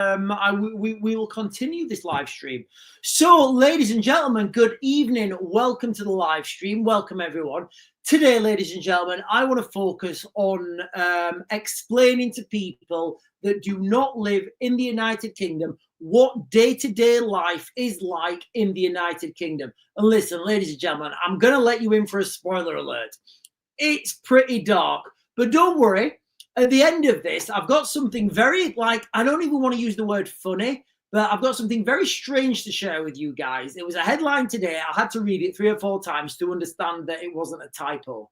we will continue this live stream. So, ladies and gentlemen, good evening. Welcome to the live stream. Welcome, everyone. Today, ladies and gentlemen, I want to focus on explaining to people that do not live in the United Kingdom what day-to-day life is like in the United Kingdom. And listen, ladies and gentlemen, I'm going to let you in for a spoiler alert. It's pretty dark, but don't worry. At the end of this, I've got something very, I don't even want to use the word funny, but I've got something very strange to share with you guys. It was a headline today. I had to read it 3 or 4 times to understand that it wasn't a typo.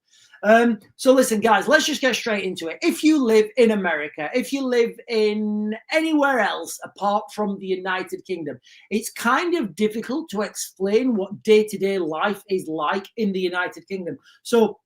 So listen, guys, let's just get straight into it. If you live in America, if you live in anywhere else apart from the United Kingdom, it's kind of difficult to explain what day-to-day life is like in the United Kingdom. So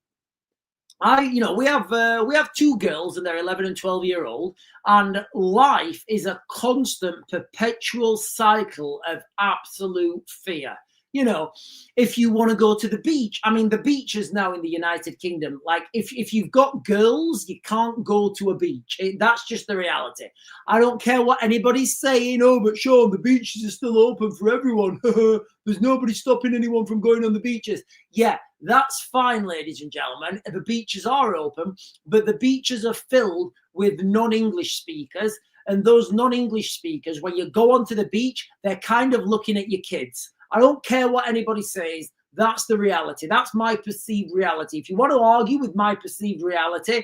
we have 2 girls and they're 11 and 12-year-old, and life is a constant, perpetual cycle of absolute fear. You know, if you want to go to the beach, I mean, the beaches now in the United Kingdom, like if you've got girls, you can't go to a beach. That's just the reality. I don't care what anybody's saying. Oh, but Sean, the beaches are still open for everyone. There's nobody stopping anyone from going on the beaches. Yeah, that's fine, ladies and gentlemen. The beaches are open, but the beaches are filled with non-English speakers. And those non-English speakers, when you go onto the beach, they're kind of looking at your kids. I don't care what anybody says. That's the reality. That's my perceived reality. If you want to argue with my perceived reality,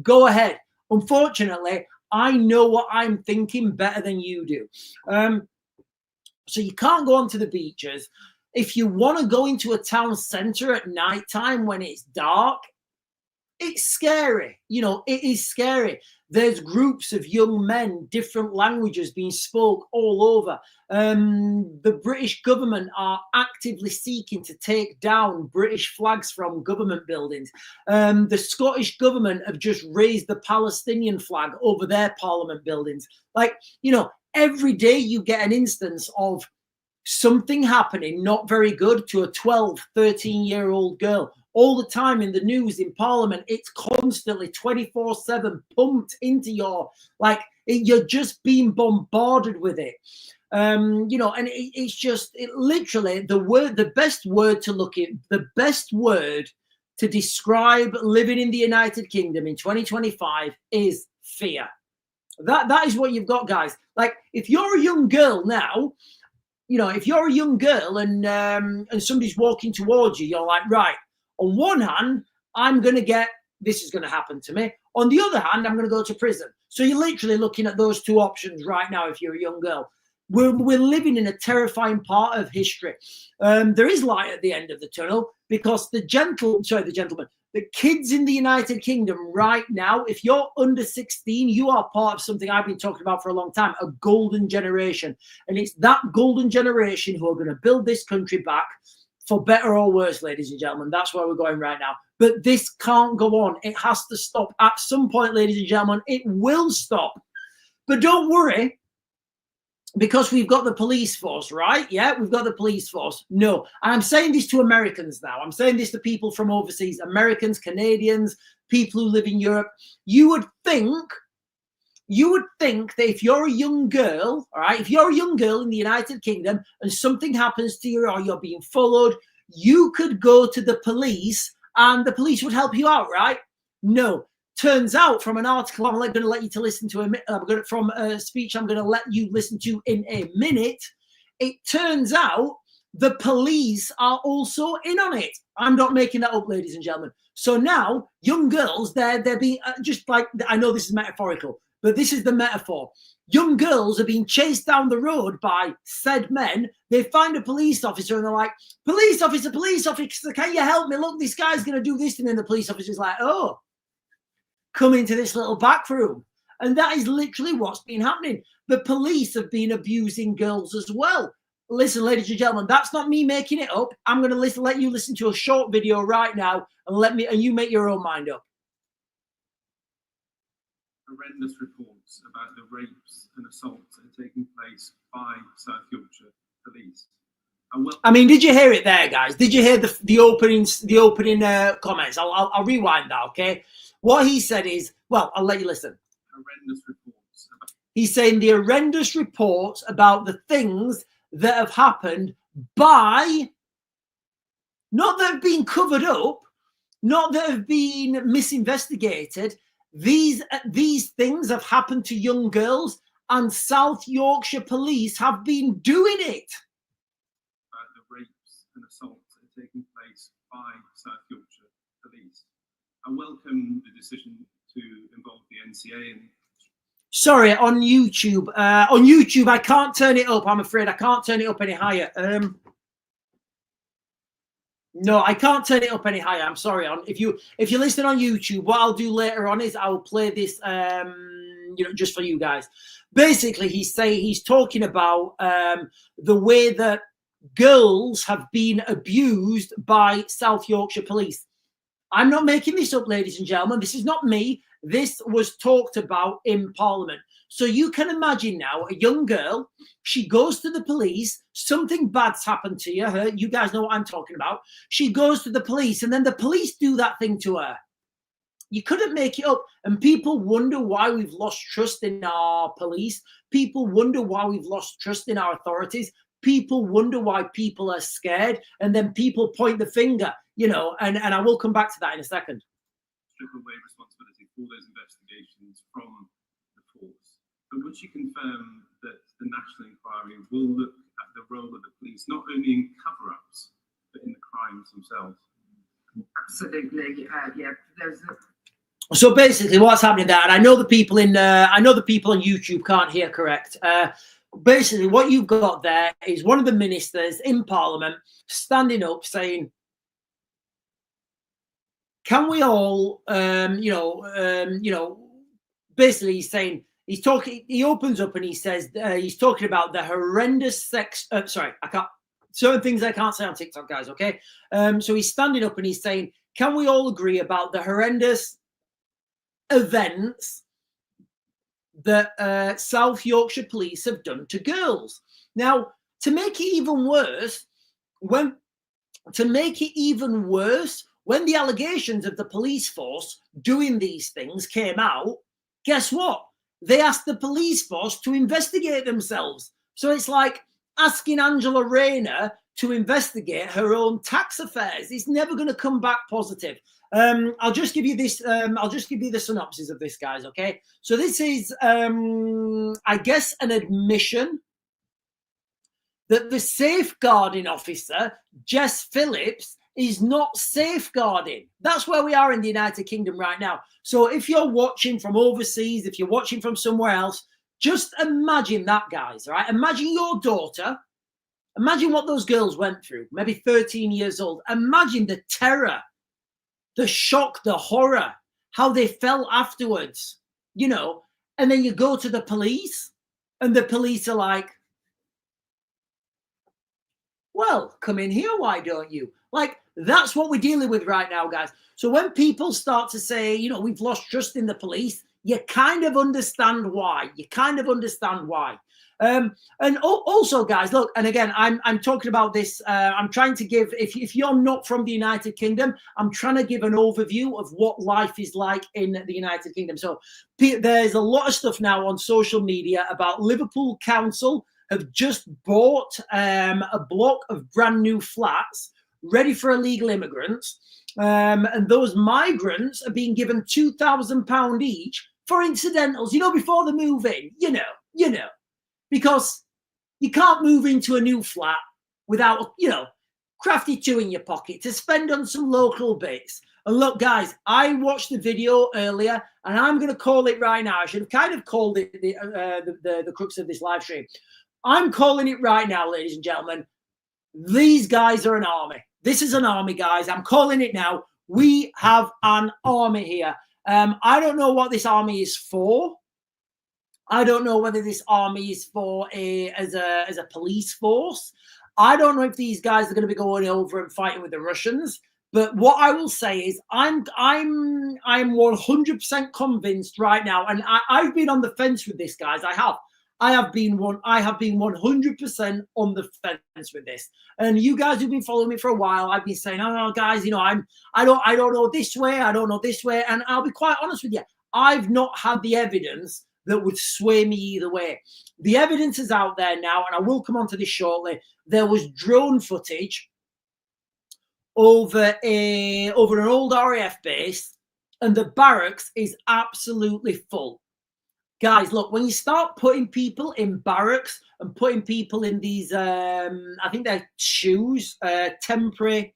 go ahead. Unfortunately, I know what I'm thinking better than you do. So you can't go onto the beaches. If you want to go into a town centre at nighttime when it's dark, it's scary. You know, it is scary. There's groups of young men, different languages being spoke all over. The British government are actively seeking to take down British flags from government buildings. The Scottish government have just raised the Palestinian flag over their parliament buildings. Like, you know, every day you get an instance of something happening not very good to a 12, 13-year-old girl. All the time in the news, in Parliament, it's constantly 24/7 pumped into your, you're just being bombarded with it. And it's just literally the best word to describe living in the United Kingdom in 2025 is fear. That is what you've got, guys. Like, if you're a young girl now, if you're a young girl and somebody's walking towards you, you're like, right, on one hand, this is going to happen to me. On the other hand, I'm going to go to prison. So you're literally looking at those 2 options right now if you're a young girl. We're living in a terrifying part of history. There is light at the end of the tunnel because the kids in the United Kingdom right now, if you're under 16, you are part of something I've been talking about for a long time, a golden generation. And it's that golden generation who are going to build this country back, for better or worse, ladies and gentlemen. That's where we're going right now. But this can't go on. It has to stop. At some point, ladies and gentlemen, it will stop. But don't worry, because we've got the police force, right? Yeah, we've got the police force. No, I'm saying this to Americans now. I'm saying this to people from overseas, Americans, Canadians, people who live in Europe. You would think that if you're a young girl, all right, if you're a young girl in the United Kingdom and something happens to you or you're being followed, you could go to the police and the police would help you out, right? No. Turns out, from an article I'm going to let you to listen to, from a speech I'm going to let you listen to in a minute, it turns out the police are also in on it. I'm not making that up, ladies and gentlemen. So now, young girls, they're being just like, I know this is metaphorical, but this is the metaphor. Young girls are being chased down the road by said men. They find a police officer and they're like, police officer, can you help me? Look, this guy's going to do this. And then the police officer's like, oh, come into this little back room. And that is literally what's been happening. The police have been abusing girls as well. Listen, ladies and gentlemen, that's not me making it up. I'm going to let you listen to a short video right now and you make your own mind up. Horrendous reports about the rapes and assaults that are taking place by South Yorkshire police. I mean, did you hear it there, guys? Did you hear the opening comments? I'll rewind that, okay? What he said is, well, I'll let you listen. Horrendous reports about He's saying the horrendous reports about the things that have happened by, not that have been covered up, not that have been misinvestigated. These things have happened to young girls, and South Yorkshire police have been doing it. The rapes and assaults that are taking place by South Yorkshire police. I welcome the decision to involve the NCA and. Sorry, on YouTube. On YouTube, I can't turn it up. I'm afraid I can't turn it up any higher. No, I can't turn it up any higher. I'm sorry. If you listen on YouTube, what I'll do later on is I'll play this, just for you guys. Basically, he's talking about the way that girls have been abused by South Yorkshire police. I'm not making this up, ladies and gentlemen. This is not me. This was talked about in Parliament. So you can imagine now a young girl, she goes to the police, something bad's happened to her. You guys know what I'm talking about. She goes to the police, and then the police do that thing to her. You couldn't make it up. And people wonder why we've lost trust in our police. People wonder why we've lost trust in our authorities. People wonder why people are scared. And then people point the finger, and I will come back to that in a second. Strip away responsibility for those investigations from the force. But would you confirm that the national inquiry will look at the role of the police, not only in cover-ups, but in the crimes themselves? Absolutely, yeah. So basically, what's happening there, and I know the people on YouTube can't hear correct. Basically, what you've got there is one of the ministers in Parliament standing up saying, can we all, basically he's saying, he opens up and he says, he's talking about the horrendous certain things I can't say on TikTok, guys, okay? So he's standing up and he's saying, can we all agree about the horrendous events that South Yorkshire police have done to girls? Now, to make it even worse, when the allegations of the police force doing these things came out, guess what? They asked the police force to investigate themselves. So it's like asking Angela Rayner to investigate her own tax affairs. It's never going to come back positive. I'll just give you this. I'll just give you the synopsis of this, guys. Okay. So this is, I guess, an admission that the safeguarding officer, Jess Phillips, is not safeguarding. That's where we are in the United Kingdom right now. So if you're watching from overseas, if you're watching from somewhere else, just imagine that, guys, right? Imagine your daughter. Imagine what those girls went through, maybe 13 years old. Imagine the terror, the shock, the horror, how they felt afterwards, and then you go to the police and the police are like, well, come in here, why don't you? Like, that's what we're dealing with right now, guys. So when people start to say, we've lost trust in the police, you kind of understand why. And also, guys, look, and again, I'm talking about this. I'm trying to give, if you're not from the United Kingdom, I'm trying to give an overview of what life is like in the United Kingdom. So there's a lot of stuff now on social media about Liverpool Council have just bought a block of brand new flats ready for illegal immigrants. And those migrants are being given £2,000 each for incidentals, before they move in, because you can't move into a new flat without, crafty two in your pocket to spend on some local bits. And look, guys, I watched the video earlier and I'm going to call it right now. I should have kind of called it the crux of this live stream. I'm calling it right now, ladies and gentlemen. These guys are an army. This is an army, guys. I'm calling it now. We have an army here. I don't know what this army is for. I don't know whether this army is for as a police force. I don't know if these guys are going to be going over and fighting with the Russians. But what I will say is I'm 100% convinced right now, and I've been on the fence with this, guys. I have been 100% on the fence with this. And you guys who've been following me for a while, I've been saying, oh, guys, I don't know this way, I don't know this way. And I'll be quite honest with you, I've not had the evidence that would sway me either way. The evidence is out there now, and I will come on to this shortly. There was drone footage over an old RAF base, and the barracks is absolutely full. Guys, look, when you start putting people in barracks and putting people in these, I think they're shoes, temporary,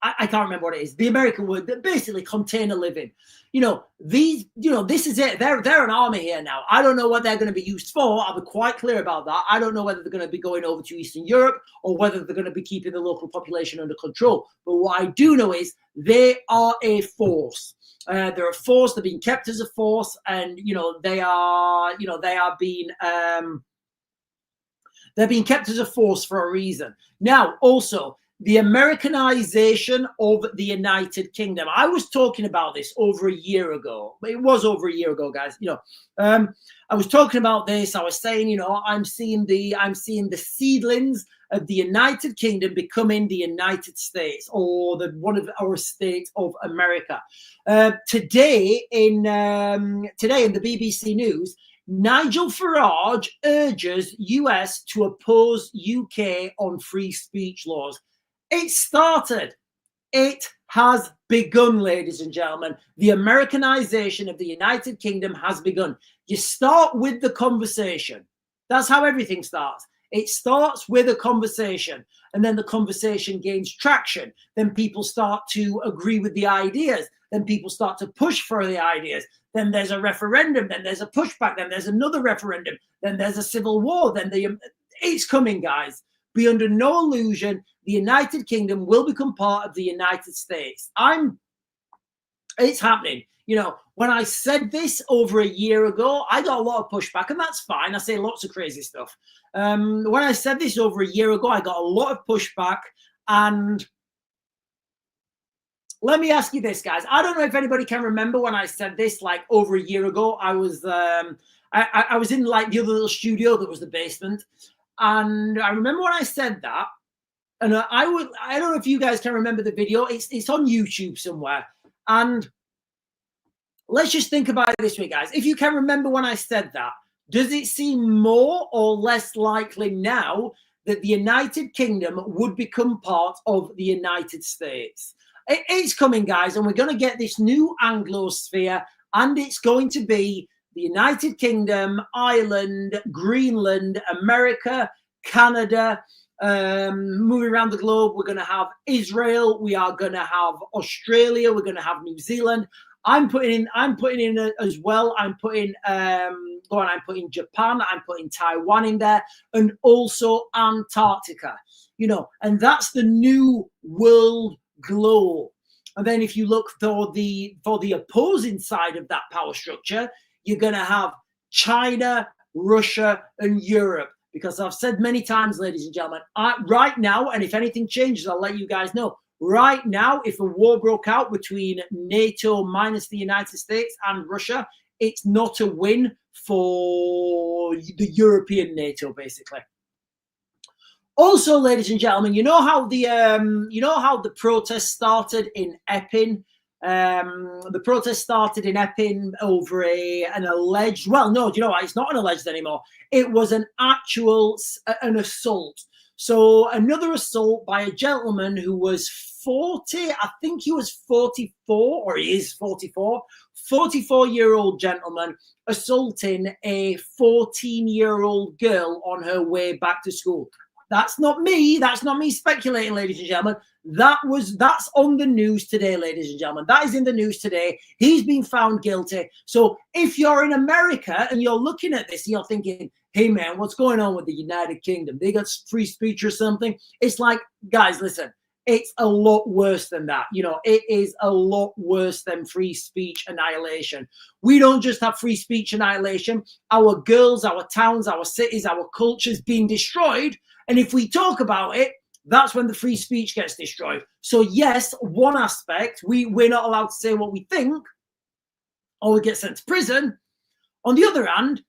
I can't remember what it is, the American word, that basically container living. This is it. They're an army here now. I don't know what they're going to be used for. I'll be quite clear about that. I don't know whether they're going to be going over to Eastern Europe or whether they're going to be keeping the local population under control. But what I do know is they are a force. They're a force. They're being kept as a force, and they're being kept as a force for a reason. Now, also, the Americanization of the United Kingdom. I was talking about this over a year ago. It was over a year ago, guys. I was talking about this. I was saying, I'm seeing the seedlings of the United Kingdom becoming the United States, or one of our states of America. Today in the BBC News, Nigel Farage urges US to oppose UK on free speech laws. It started. It has begun, ladies and gentlemen. The Americanization of the United Kingdom has begun. You start with the conversation. That's how everything starts. It starts with a conversation, and then the conversation gains traction. Then people start to agree with the ideas. Then people start to push for the ideas. Then there's a referendum. Then there's a pushback. Then there's another referendum. Then there's a civil war. It's coming, guys. Be under no illusion, the United Kingdom will become part of the United States. It's happening. When I said this over a year ago, I got a lot of pushback, and that's fine. I say lots of crazy stuff. When I said this over a year ago, I got a lot of pushback. And let me ask you this, guys. I don't know if anybody can remember when I said this, like over a year ago. I was I was in like the other little studio that was the basement. And I remember when I said that, and I don't know if you guys can remember the video. It's on YouTube somewhere. And let's just think about it this way, guys. If you can remember when I said that, does it seem more or less likely now that the United Kingdom would become part of the United States? It's coming, guys, and we're going to get this new Anglosphere, and it's going to be the United Kingdom, Ireland, Greenland, America, Canada, moving around the globe. We're going to have Israel. We are going to have Australia. We're going to have New Zealand. I'm putting in as well. I'm putting Japan. I'm putting Taiwan in there, and also Antarctica. And that's the new world globe. And then if you look for the opposing side of that power structure, you're going to have China, Russia, and Europe. Because I've said many times, ladies and gentlemen, right now, and if anything changes, I'll let you guys know. Right now, if a war broke out between NATO minus the United States and Russia, it's not a win for the European NATO, basically. Also, ladies and gentlemen, you know how the protest started in Epping. The protest started in Epping over an alleged. Well, no, do you know what? It's not an alleged anymore. It was an assault. So another assault by a gentleman who was 40. I think he was 44, or he is 44. 44-year-old gentleman assaulting a 14-year-old girl on her way back to school. That's not me. That's not me speculating, ladies and gentlemen. That's on the news today, ladies and gentlemen. That is in the news today. He's been found guilty. So if you're in America and you're looking at this and you're thinking, hey man, what's going on with the United Kingdom? They got free speech or something? It's like, guys, listen, it's a lot worse than that. It is a lot worse than free speech annihilation. We don't just have free speech annihilation. Our girls, our towns, our cities, our cultures being destroyed. And if we talk about it, that's when the free speech gets destroyed. So yes, one aspect, we're not allowed to say what we think, or we get sent to prison. On the other hand,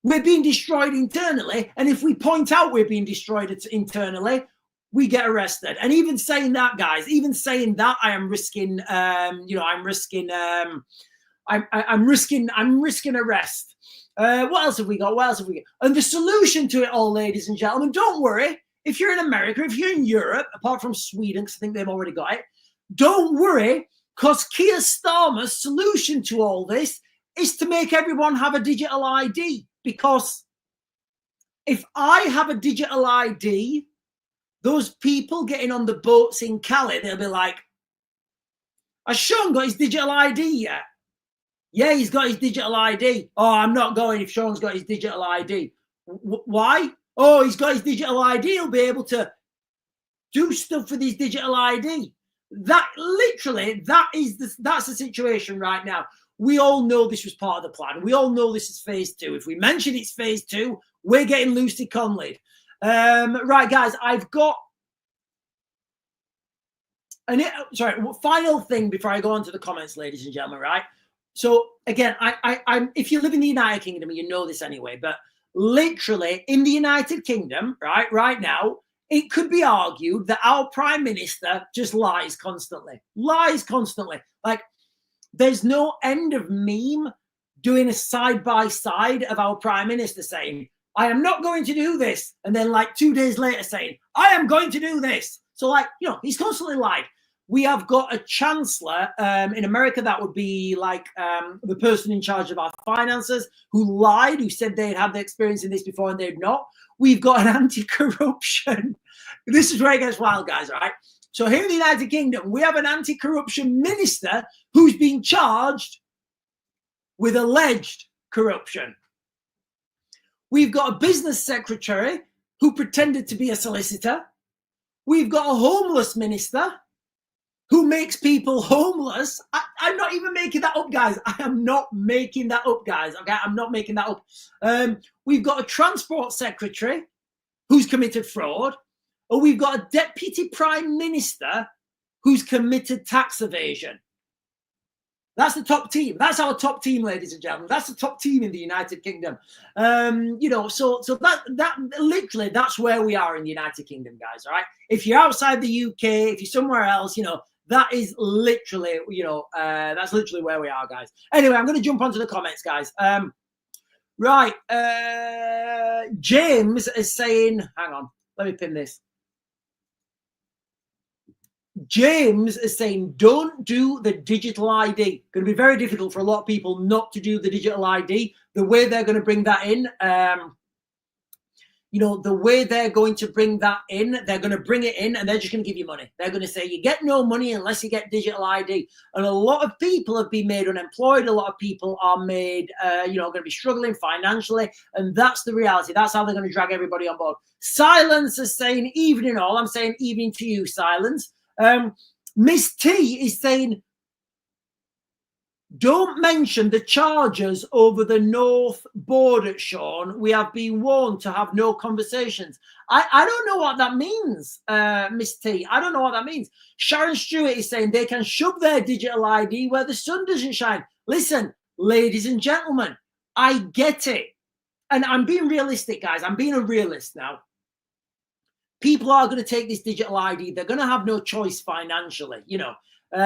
we're being destroyed internally. And if we point out we're being destroyed internally, we get arrested. And even saying that, guys, I am risking, I'm risking arrest. What else have we got? What else have we got? And the solution to it all, ladies and gentlemen, don't worry. If you're in America, if you're in Europe, apart from Sweden, because I think they've already got it, don't worry, because Keir Starmer's solution to all this is to make everyone have a digital ID. Because if I have a digital ID, those people getting on the boats in Cali, they'll be like, has Sean got his digital ID yet? Yeah, he's got his digital ID. Oh, I'm not going if Sean's got his digital ID. Why? Oh, he's got his digital ID. He'll be able to do stuff with his digital ID. That literally, that's the situation right now. We all know this was part of the plan. We all know this is phase 2. If we mention it's phase 2, we're getting Lucy Conley. Right, guys, I've got final thing before I go on to the comments, ladies and gentlemen, right? So again, I'm if you live in the United Kingdom, you know this anyway, but literally in the United Kingdom, right now, it could be argued that our Prime Minister just lies constantly. Like, there's no end of meme doing a side-by-side of our Prime Minister saying, I am not going to do this. And then like 2 days later saying, I am going to do this. So like, you know, he's constantly lied. We have got a chancellor in America that would be like the person in charge of our finances who lied, who said they'd had the experience in this before and they'd not. We've got an anti-corruption. This is where it gets wild, guys, all right? So here in the United Kingdom, we have an anti-corruption minister who's been charged with alleged corruption. We've got a business secretary who pretended to be a solicitor. We've got a homeless minister who makes people homeless. I'm not even making that up, guys. I am not making that up, guys. Okay, I'm not making that up. We've got a transport secretary who's committed fraud. Or we've got a deputy prime minister who's committed tax evasion. That's the top team. That's our top team, ladies and gentlemen. That's the top team in the United Kingdom. You know, so that literally, that's where we are in the United Kingdom, guys. All right. If you're outside the UK, if you're somewhere else, you know, that is literally, you know, that's literally where we are, guys. Anyway, I'm going to jump onto the comments, guys. Right. James is saying, hang on, let me pin this. James is saying, don't do the digital ID. Going to be very difficult for a lot of people not to do the digital ID. The way they're going to bring that in, you know, the way they're going to bring that in, they're going to bring it in and they're just going to give you money. They're going to say, you get no money unless you get digital ID. And a lot of people have been made unemployed. A lot of people are made, you know, going to be struggling financially. And that's the reality. That's how they're going to drag everybody on board. Silence is saying, evening all. I'm saying evening to you, Silence. Miss T is saying, don't mention the charges over the north border, Sean. We have been warned to have no conversations. I don't know what that means, Miss T. I don't know what that means. Sharon Stewart is saying they can shove their digital ID where the sun doesn't shine. Listen, ladies and gentlemen, I get it. And I'm being realistic, guys. I'm being a realist now. People are going to take this digital ID. They're going to have no choice financially, you know. They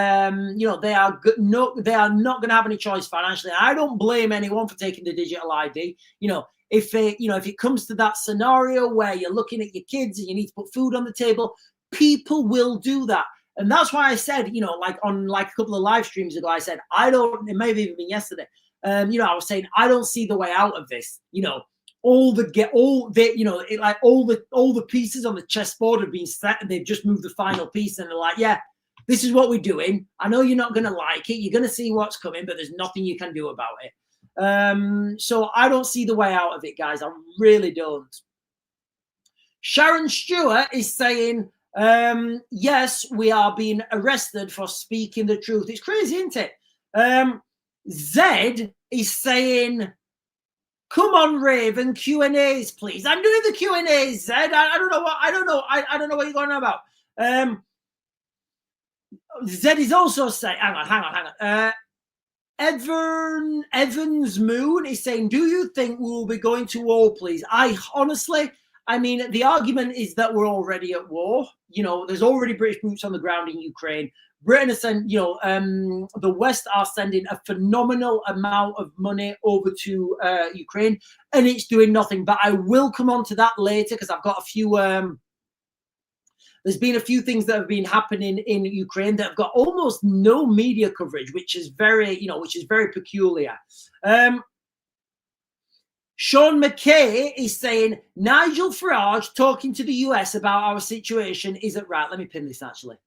are not going to have any choice financially. I don't blame anyone for taking the digital ID. You know, if it comes to that scenario where you're looking at your kids and you need to put food on the table, people will do that. And that's why I said, you know, like on like a couple of live streams ago, I said, it may have even been yesterday. I was saying, I don't see the way out of this, you know. All the pieces on the chessboard have been set and they've just moved the final piece and they're like, yeah, this is what we're doing. I know you're not going to like it. You're going to see what's coming, but there's nothing you can do about it. So I don't see the way out of it, guys. I really don't. Sharon Stewart is saying, yes, we are being arrested for speaking the truth. It's crazy, isn't it? Zed is saying, come on, Raven, Q&As, please. I'm doing the Q&As, Zed. I don't know what you're going on about. Zed is also saying, hang on. Evans Moon is saying, do you think we will be going to war, please? I mean, the argument is that we're already at war. You know, there's already British boots on the ground in Ukraine. Britain has sent, the West are sending a phenomenal amount of money over to Ukraine, and it's doing nothing. But I will come on to that later because I've got a few. There's been a few things that have been happening in Ukraine that have got almost no media coverage, which is very peculiar. Sean McKay is saying Nigel Farage talking to the US about our situation isn't right. Let me pin this actually.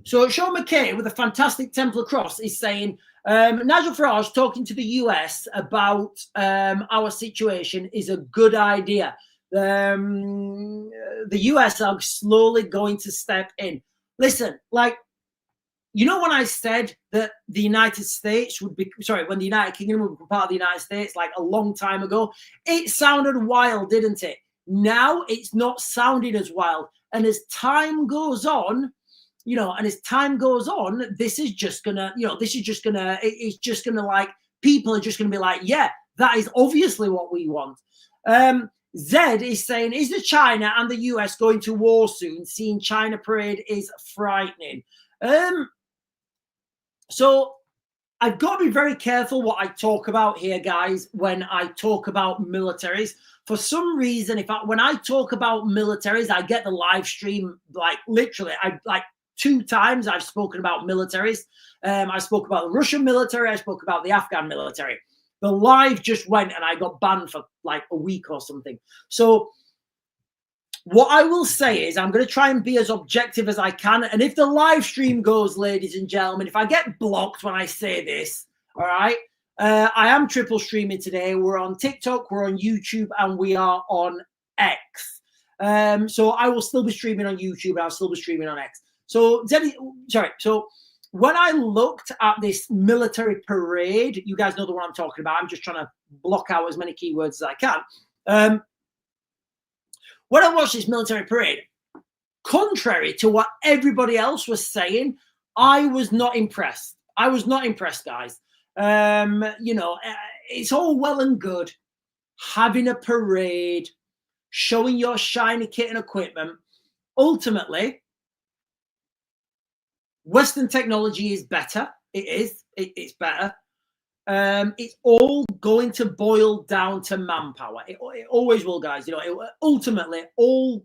So Sean McKay with a fantastic Templar cross is saying Nigel Farage talking to the US about our situation is a good idea. The US are slowly going to step in. Listen, like, you know, when I said that the United States would be, when the United Kingdom would be part of the United States, like a long time ago, it sounded wild, didn't it? Now it's not sounding as wild. And as time goes on, this is just gonna, it's just gonna like, people are just gonna be like, yeah, that is obviously what we want. Zed is saying, is the China and the US going to war soon? Seeing China parade is frightening. So I've got to be very careful what I talk about here, guys, when I talk about militaries. For some reason, when I talk about militaries, I get the live stream, like literally, like 2 times I've spoken about militaries. I spoke about the Russian military. I spoke about the Afghan military. The live just went and I got banned for like a week or something. So what I will say is I'm going to try and be as objective as I can. And if the live stream goes, ladies and gentlemen, if I get blocked when I say this, all right, I am triple streaming today. We're on TikTok, we're on YouTube, and we are on X. So I will still be streaming on YouTube and I'll still be streaming on X. So, so when I looked at this military parade, you guys know the one I'm talking about. I'm just trying to block out as many keywords as I can. When I watched this military parade, contrary to what everybody else was saying, I was not impressed. I was not impressed, guys. It's all well and good having a parade, showing your shiny kit and equipment. Ultimately, Western technology is better. It is. It's better. It's all going to boil down to manpower. It always will, guys. Ultimately, all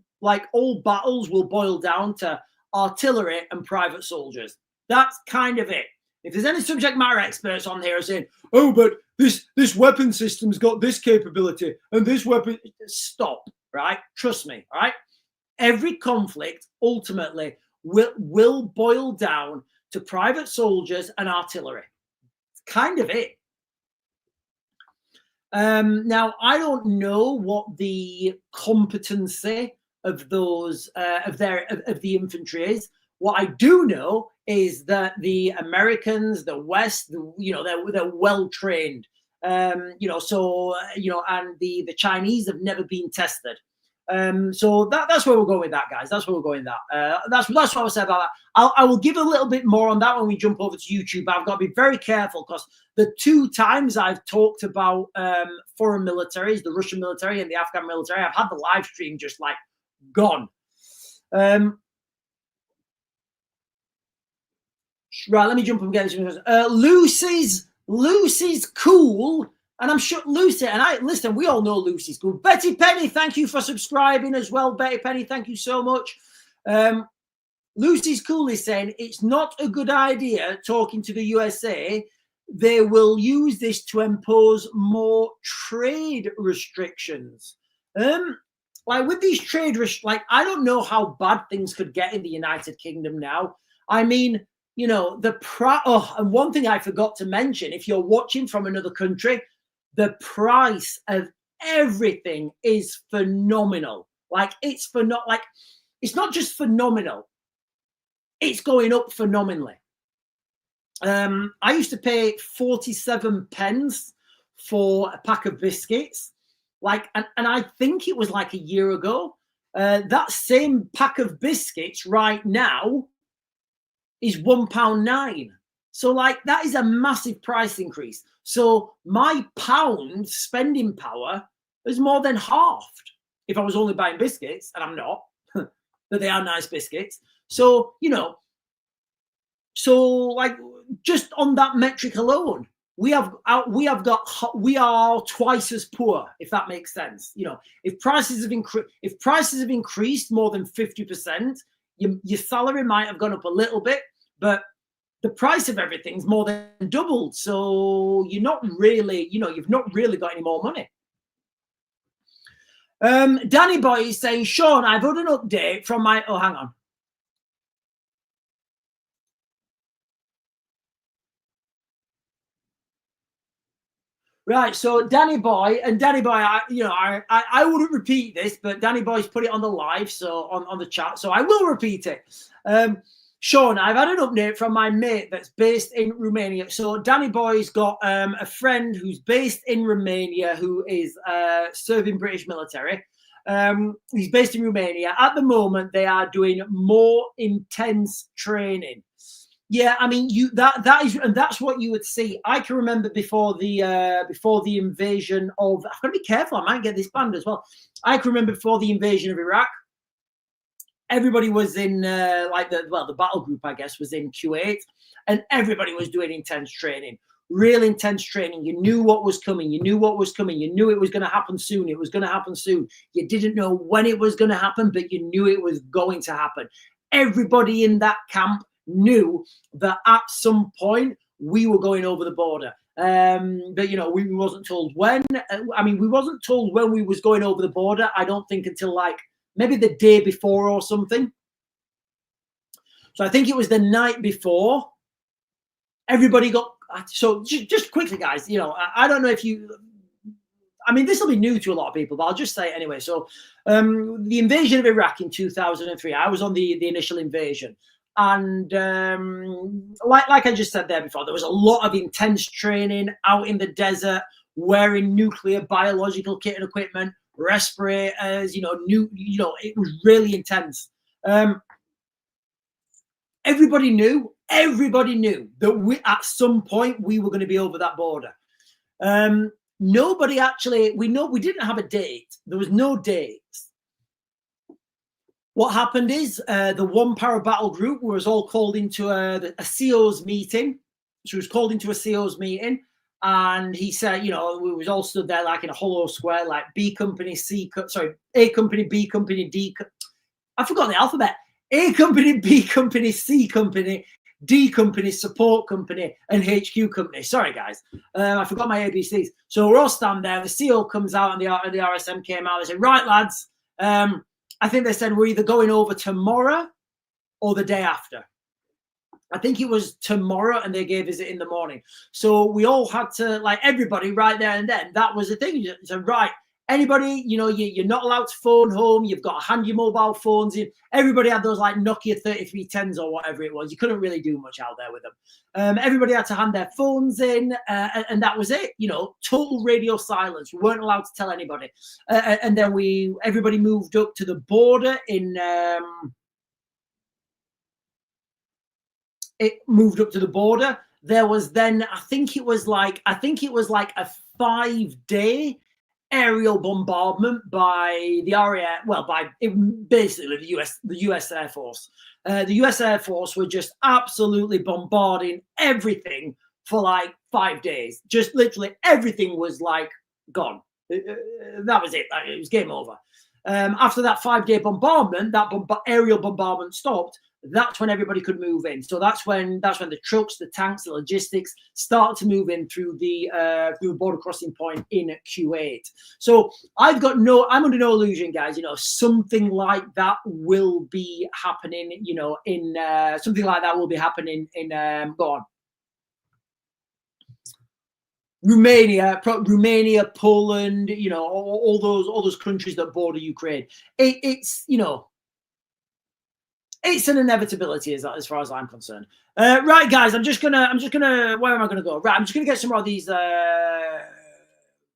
battles will boil down to artillery and private soldiers. That's kind of it. If there's any subject matter experts on here saying, "Oh, but this weapon system's got this capability and this weapon," stop. Right? Trust me. All right. Every conflict ultimately will boil down to private soldiers and artillery. Kind of it. Now I don't know what the competency of those of the infantry is. What I do know is that the Americans, the West, they're well trained. And the Chinese have never been tested. So that's where we're going with that, guys. That's where we're going with that. That's what I would say about that. I will give a little bit more on that when we jump over to YouTube. But I've got to be very careful because the 2 times I've talked about foreign militaries, the Russian military and the Afghan military, I've had the live stream just like gone. Right, let me jump up again. Lucy's cool. And I'm sure Lucy, listen, we all know Lucy's good. Betty Penny, thank you for subscribing as well. Betty Penny, thank you so much. Lucy's cool is saying it's not a good idea talking to the USA. They will use this to impose more trade restrictions. With these trade restrictions, I don't know how bad things could get in the United Kingdom now. I mean, and one thing I forgot to mention, if you're watching from another country, the price of everything is phenomenal. It's not just phenomenal. It's going up phenomenally. I used to pay 47 pence for a pack of biscuits. And I think it was like a year ago. That same pack of biscuits right now is £1.09. So that is a massive price increase. So my pound spending power is more than halved if I was only buying biscuits, and I'm not, but they are nice biscuits. So, you know, so like just on that metric alone, we are twice as poor, if that makes sense. You know, if prices have increased more than 50%, your salary might have gone up a little bit, but the price of everything's more than doubled. So you're not really, you know, you've not really got any more money. Danny Boy is saying, Sean, I've had an update from my, oh, hang on. Right, so Danny Boy, I wouldn't repeat this, but Danny Boy's put it on the live, so on the chat, so I will repeat it. Sean, I've had an update from my mate that's based in Romania. So Danny Boy's got a friend who's based in Romania who is serving British military. He's based in Romania. At the moment, they are doing more intense training. Yeah, I mean, that is, and that's what you would see. I can remember before the invasion of. I've got to be careful. I might get this banned as well. I can remember before the invasion of Iraq. Everybody was in the battle group, I guess, was in Kuwait, and everybody was doing intense training, real intense training. You knew what was coming. You knew what was coming. You knew it was going to happen soon. It was going to happen soon. You didn't know when it was going to happen, but you knew it was going to happen. Everybody in that camp knew that at some point we were going over the border. But you know, we wasn't told when. I mean, we wasn't told when we was going over the border. I don't think until like maybe the day before or something. So I think it was the night before. Everybody got. So just quickly, guys. You know, I don't know if you. I mean, this will be new to a lot of people, but I'll just say it anyway. So, the invasion of Iraq in 2003. I was on the initial invasion. And like I just said there before, there was a lot of intense training out in the desert, wearing nuclear biological kit and equipment, respirators. You know, it was really intense. Everybody knew that at some point we were going to be over that border. Nobody actually, we didn't have a date. There was no dates. What happened is the one para battle group was all called into a CO's meeting. She was called into a CO's meeting, and he said, you know, we was all stood there like in a hollow square, like A company, B company, D. I forgot the alphabet. A company, B company, C company, D company, support company, and HQ company. Sorry, guys. I forgot my ABCs. So we're all standing there. The CO comes out and the RSM came out. They said, right, lads, I think they said we're either going over tomorrow or the day after. I think it was tomorrow, and they gave us it in the morning. So we all had to, like everybody right there and then, that was the thing. So, right, anybody, you know, you're not allowed to phone home. You've got to hand your mobile phones in. Everybody had those like Nokia 3310s or whatever it was. You couldn't really do much out there with them. Everybody had to hand their phones in, and that was it. You know, total radio silence. We weren't allowed to tell anybody. And then everybody moved up to the border it moved up to the border. There was then, I think it was like a 5-day aerial bombardment by the RAF, basically the US Air Force. The US Air Force were just absolutely bombarding everything for like 5 days. Just literally everything was like gone. That was it. It was game over. After that 5-day bombardment, that aerial bombardment stopped. That's when everybody could move in. So that's when the trucks, the tanks, the logistics started to move in through the border crossing point in Kuwait. So I'm under no illusion, guys. You know, something like that will be happening. You know, something like that will be happening in Romania, Poland. You know, all those countries that border Ukraine. It's you know. It's an inevitability as far as I'm concerned. Right, guys, I'm just gonna, where am I gonna go? Right, I'm just gonna get some more of these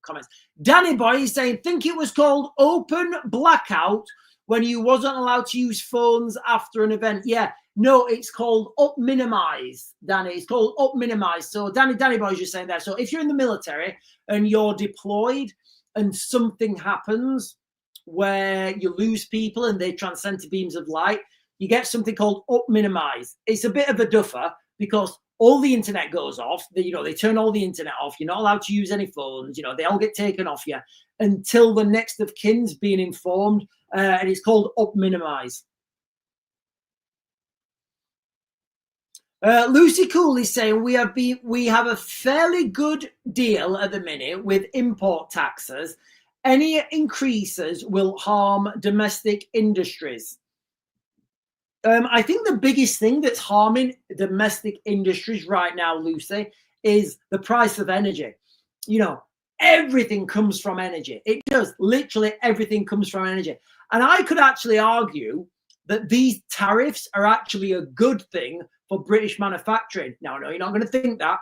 comments. Danny Boy is saying, think it was called open blackout when you wasn't allowed to use phones after an event. Yeah, no, it's called up minimize, Danny. It's called up minimize. So Danny Boy is just saying that. So if you're in the military and you're deployed and something happens where you lose people and they transcend to beams of light, you get something called up minimize. It's a bit of a duffer because all the internet goes off. They turn all the internet off. You're not allowed to use any phones. They all get taken off you until the next of kin's being informed, and it's called up minimize. Lucy Cool is saying we have a fairly good deal at the minute with import taxes. Any increases will harm domestic industries. I think the biggest thing that's harming domestic industries right now, Lucy, is the price of energy. Everything comes from energy. It does. Literally everything comes from energy. And I could actually argue that these tariffs are actually a good thing for British manufacturing. Now, no, you're not going to think that.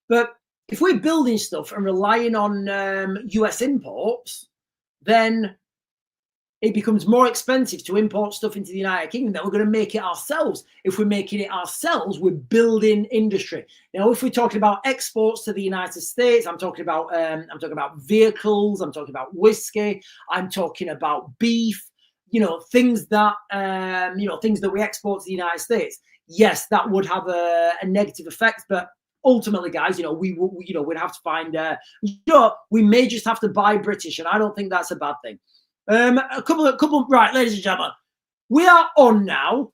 But if we're building stuff and relying on US imports, then it becomes more expensive to import stuff into the United Kingdom. Then we're going to make it ourselves. If we're making it ourselves, we're building industry. Now, if we're talking about exports to the United States, I'm talking about vehicles. I'm talking about whiskey. I'm talking about beef. Things that we export to the United States. Yes, that would have a negative effect, but ultimately, guys, we'd have to find. We may just have to buy British, and I don't think that's a bad thing. A couple. Right, ladies and gentlemen, we are on now.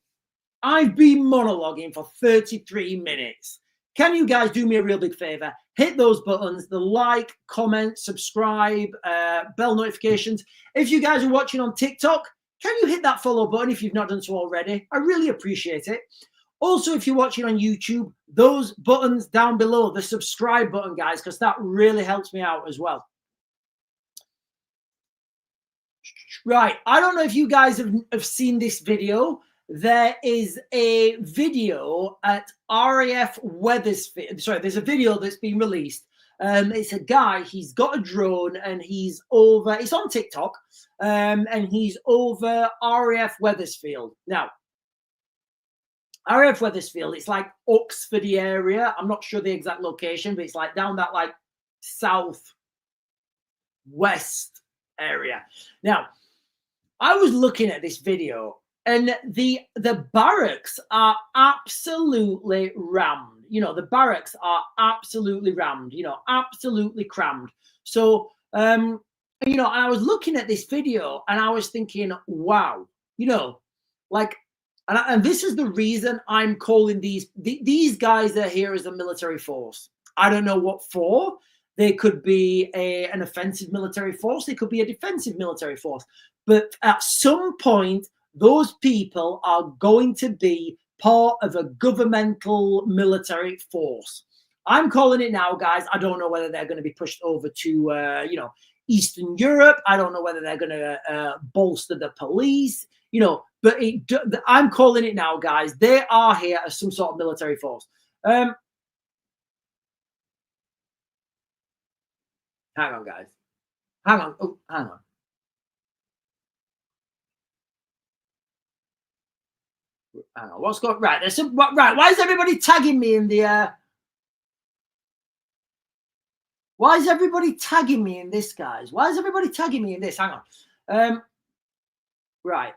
I've been monologuing for 33 minutes. Can you guys do me a real big favor? Hit those buttons, the like, comment, subscribe, bell notifications. If you guys are watching on TikTok, can you hit that follow button if you've not done so already? I really appreciate it. Also, if you're watching on YouTube, those buttons down below, the subscribe button, guys, because that really helps me out as well. Right, I don't know if you guys have seen this video. There is a video at RAF Weathersfield. Sorry, there's a video that's been released. It's a guy, he's got a drone and it's on TikTok, and he's over RAF Weathersfield. Now, RAF Weathersfield, it's like Oxfordy area. I'm not sure the exact location, but it's like down that like south west area. Now, I was looking at this video and the barracks are absolutely rammed. The barracks are absolutely rammed, absolutely crammed. So, I was looking at this video and I was thinking, wow, and this is the reason I'm calling these guys that are here as a military force. I don't know what for. They could be an offensive military force. They could be a defensive military force. But at some point, those people are going to be part of a governmental military force. I'm calling it now, guys. I don't know whether they're going to be pushed over to, Eastern Europe. I don't know whether they're going to bolster the police, but I'm calling it now, guys. They are here as some sort of military force. Hang on, guys. Hang on. Oh, hang on. Hang on. What's going right? Right. Why is everybody tagging me in the? Why is everybody tagging me in this, guys? Why is everybody tagging me in this? Hang on. Right.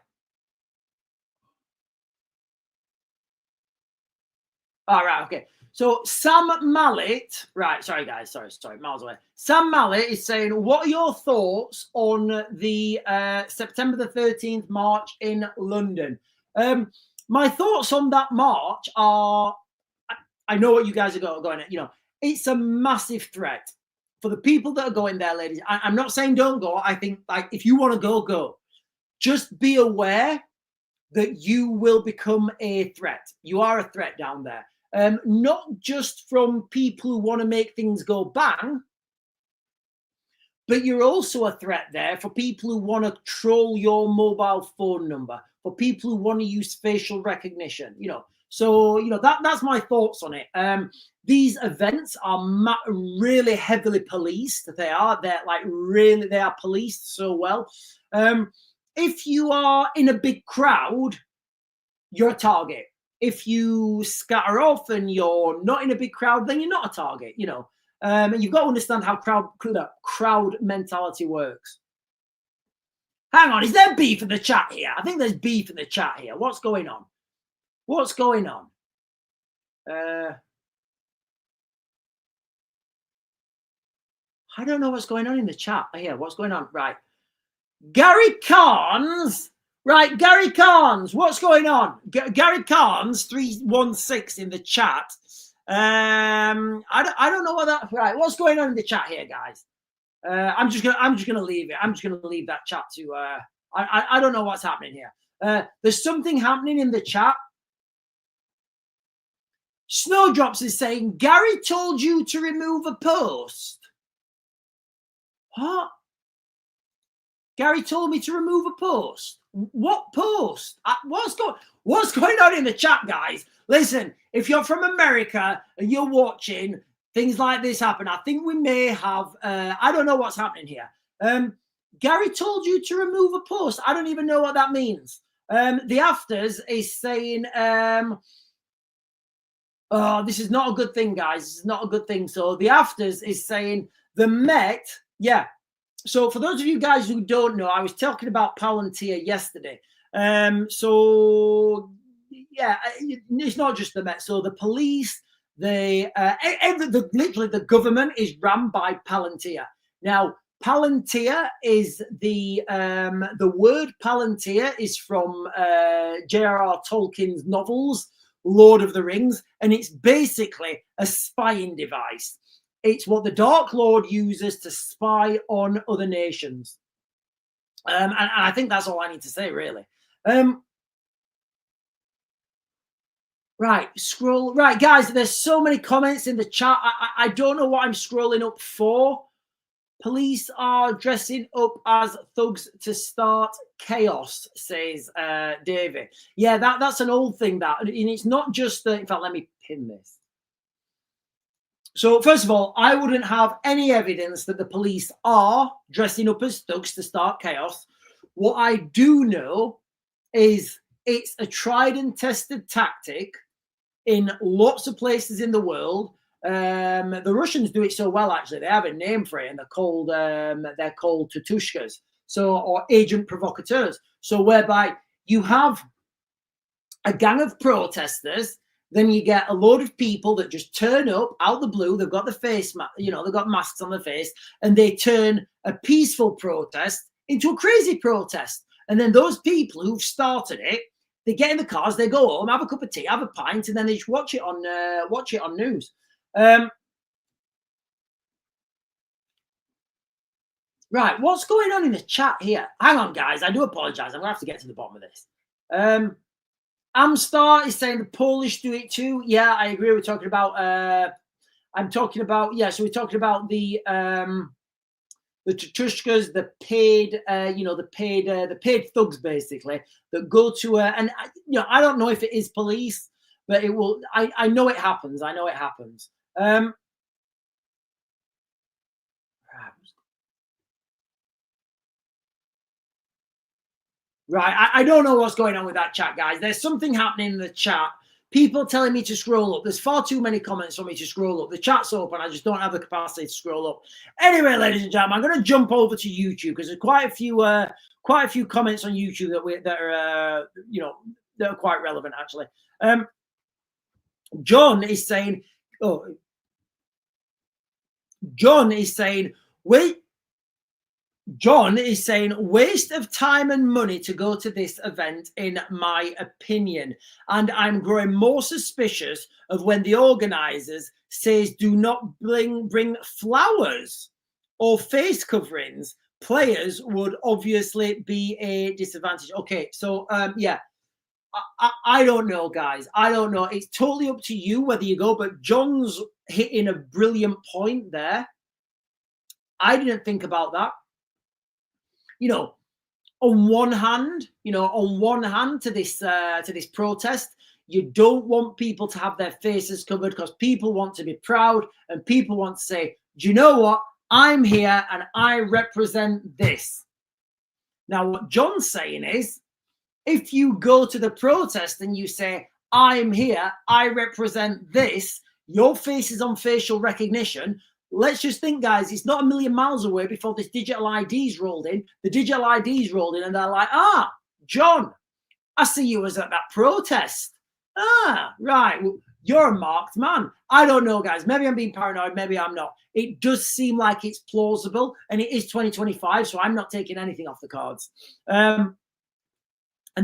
All right. Okay. So Sam Mallet, right? Sorry, guys. Sorry, miles away. Sam Mallet is saying, "What are your thoughts on the September the 13th march in London?" My thoughts on that march are, I know what you guys are going at. It's a massive threat for the people that are going there, ladies. I'm not saying don't go. I think if you want to go, go. Just be aware that you will become a threat. You are a threat down there. Not just from people who want to make things go bang, but you're also a threat there for people who want to troll your mobile phone number, for people who want to use facial recognition, So, that's my thoughts on it. These events are really heavily policed. They are policed so well. If you are in a big crowd, you're a target. If you scatter off and you're not in a big crowd, then you're not a target, And you've got to understand how crowd mentality works. Hang on, is there beef in the chat here? I think there's beef in the chat here. What's going on? What's going on? I don't know what's going on in the chat here. What's going on? Right. Gary Carnes. Right, Gary Carnes. What's going on? Gary Carnes 316 in the chat. I don't know what that. Right, what's going on in the chat here, guys? I'm just gonna leave it. I'm just gonna leave that chat to. I don't know what's happening here. There's something happening in the chat. Snowdrops is saying Gary told you to remove a post. What? Gary told me to remove a post. What post? What's going on in the chat, guys? Listen, if you're from America and you're watching things like this happen, I think we may have. I don't know what's happening here. Gary told you to remove a post. I don't even know what that means. The Afters is saying, oh, this is not a good thing, guys. This is not a good thing. So the Afters is saying the Met, yeah. So for those of you guys who don't know, I was talking about Palantir yesterday. So yeah, it's not just the Met. So the police, literally the government is run by Palantir. Now, Palantir is the word Palantir is from J.R.R. Tolkien's novels, Lord of the Rings, and it's basically a spying device. It's what the Dark Lord uses to spy on other nations. And I think that's all I need to say, really. Right, scroll. Right, guys, there's so many comments in the chat. I don't know what I'm scrolling up for. Police are dressing up as thugs to start chaos, says David. Yeah, that's an old thing. And it's not just in fact, let me pin this. So, first of all, I wouldn't have any evidence that the police are dressing up as thugs to start chaos. What I do know is it's a tried and tested tactic in lots of places in the world. The Russians do it so well, actually. They have a name for it, and they're called Tutushkas, or agent provocateurs. So, whereby you have a gang of protesters. Then you get a load of people that just turn up out the blue. They've got the face, they've got masks on their face, and they turn a peaceful protest into a crazy protest. And then those people who've started it, they get in the cars, they go home, have a cup of tea, have a pint, and then they just watch it on news. Right, what's going on in the chat here? Hang on, guys. I do apologize. I'm gonna have to get to the bottom of this. Amstar is saying the Polish do it too. Yeah, I agree. We're talking about. I'm talking about. Yeah, so we're talking about the Tutushkas, the paid, the paid thugs basically that go to and I don't know if it is police, but it will. I know it happens. I know it happens. Right, I don't know what's going on with that chat, guys. There's something happening in the chat. People telling me to scroll up. There's far too many comments for me to scroll up. The chat's open. I just don't have the capacity to scroll up. Anyway, ladies and gentlemen, I'm going to jump over to YouTube because there's quite a few comments on YouTube that are quite relevant actually. John is saying, waste of time and money to go to this event, in my opinion. And I'm growing more suspicious of when the organizers says do not bring flowers or face coverings. Players would obviously be a disadvantage. Okay, so yeah. I don't know, guys. I don't know. It's totally up to you whether you go, but John's hitting a brilliant point there. I didn't think about that. On one hand to this protest, you don't want people to have their faces covered because people want to be proud and people want to say, do you know what? I'm here and I represent this. Now, what John's saying is, if you go to the protest and you say, I'm here, I represent this, your face is on facial recognition, let's just think, guys, it's not a million miles away before this digital ID's rolled in. The digital ID's rolled in and they're like, John, I see you was at that protest. Right. Well, you're a marked man. I don't know, guys. Maybe I'm being paranoid. Maybe I'm not. It does seem like it's plausible, and it is 2025, so I'm not taking anything off the cards. And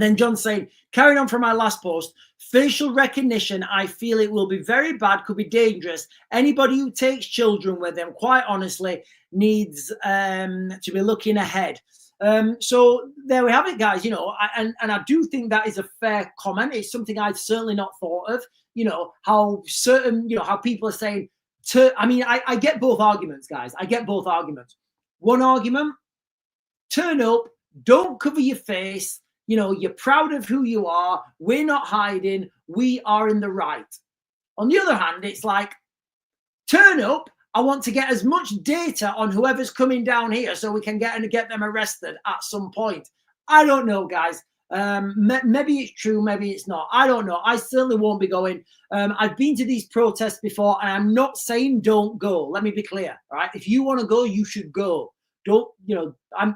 then John saying, carrying on from my last post, facial recognition, I feel it will be very bad, could be dangerous. Anybody who takes children with them, quite honestly, needs to be looking ahead. So there we have it, guys. And I do think that is a fair comment. It's something I've certainly not thought of. How certain, how people are saying, I get both arguments, guys. I get both arguments. One argument, turn up, don't cover your face. You're proud of who you are. We're not hiding. We are in the right. On the other hand, it's like, turn up. I want to get as much data on whoever's coming down here so we can get them arrested at some point. I don't know, guys. Maybe it's true, maybe it's not. I don't know. I certainly won't be going. I've been to these protests before, and I'm not saying don't go. Let me be clear. All right. If you want to go, you should go. Don't, I'm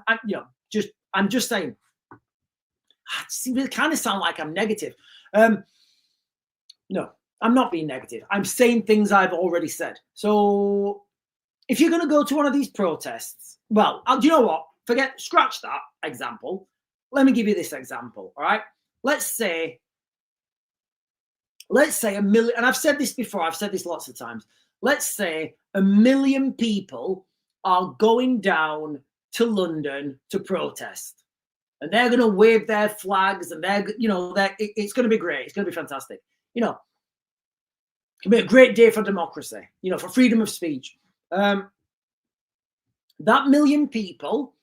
just saying. It kind of sound like I'm negative. No, I'm not being negative. I'm saying things I've already said. So if you're going to go to one of these protests, well, do you know what? Scratch that example. Let me give you this example. All right. Let's say a million, and I've said this before, I've said this lots of times. Let's say 1 million people are going down to London to protest. And they're going to wave their flags, and it's going to be great. It's going to be fantastic. It can be a great day for democracy, for freedom of speech. That 1 million people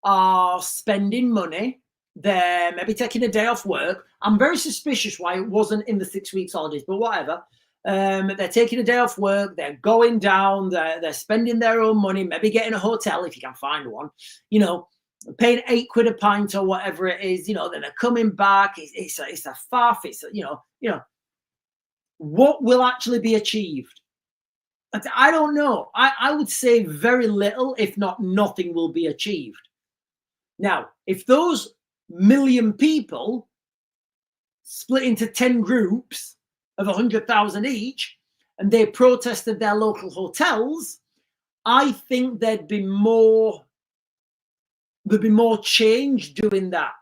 are spending money. They're maybe taking a day off work. I'm very suspicious why it wasn't in the 6 weeks holidays, but whatever. They're taking a day off work. They're going down. They're spending their own money, maybe getting a hotel if you can find one, paying £8 a pint or whatever it is, then they're coming back. It's a faff. It's what will actually be achieved? I don't know. I would say very little, if not nothing, will be achieved. Now, if those 1 million people split into 10 groups of 100,000 each, and they protested their local hotels, I think there'd be more change doing that.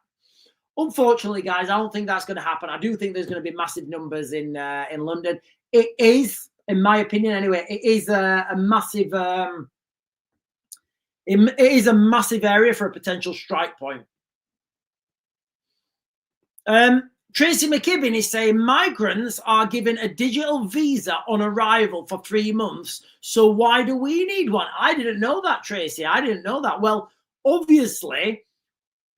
Unfortunately, guys, I don't think that's going to happen. I do think there's going to be massive numbers in London. It is, in my opinion, anyway. It is a massive. It is a massive area for a potential strike point. Tracy McKibben is saying migrants are given a digital visa on arrival for 3 months. So why do we need one? I didn't know that, Tracy. I didn't know that. Well, obviously,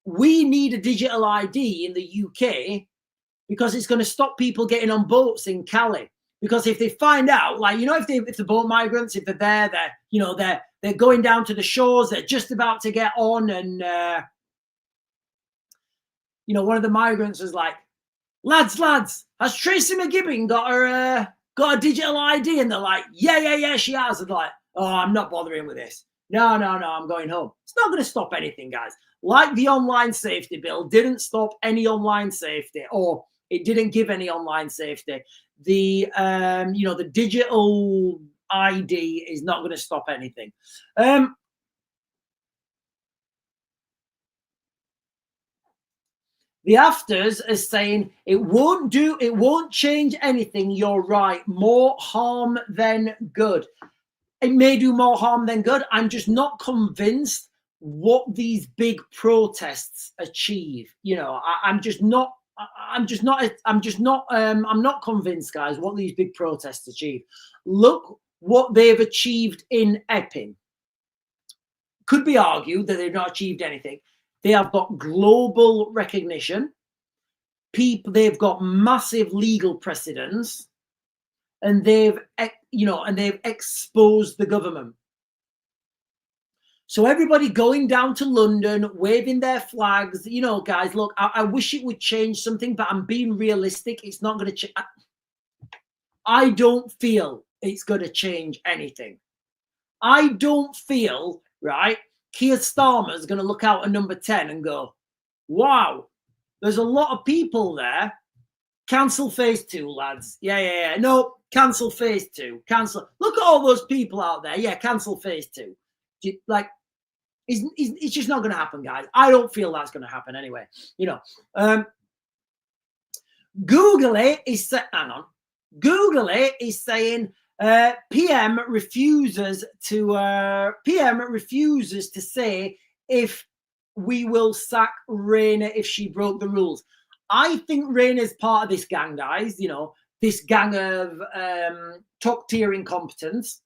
we need a digital ID in the UK because it's going to stop people getting on boats in Calais. Because if they find out, if the boat migrants, if they're there, they're going down to the shores, they're just about to get on, and one of the migrants was like, lads, has Tracy McGibbon got a digital ID? And they're like, yeah, she has. And they're like, oh, I'm not bothering with this. No, I'm going home. It's not going to stop anything, guys. Like the online safety bill didn't stop any online safety, or it didn't give any online safety. The digital ID is not going to stop anything. The afters are saying it won't change anything. You're right. More harm than good. It may do more harm than good. I'm just not convinced what these big protests achieve. I'm not convinced, guys, what these big protests achieve. Look what they've achieved in Epping. Could be argued that they've not achieved anything. They have got global recognition. They've got massive legal precedents, and they've exposed the government. So everybody going down to London, waving their flags, guys, look, I wish it would change something, but I'm being realistic. It's not going to change. I don't feel it's going to change anything. I don't feel, right, Keir Starmer's going to look out at number 10 and go, wow, there's a lot of people there. Cancel phase 2, lads. Yeah. No, cancel phase 2. Cancel. Look at all those people out there. Yeah, cancel phase 2. Like, it's just not going to happen, guys. I don't feel that's going to happen anyway. You know, Google it is hang on. Google it is saying PM refuses to say if we will sack Rayner if she broke the rules. I think Rayner's part of this gang, guys. You know, this gang of top tier incompetence.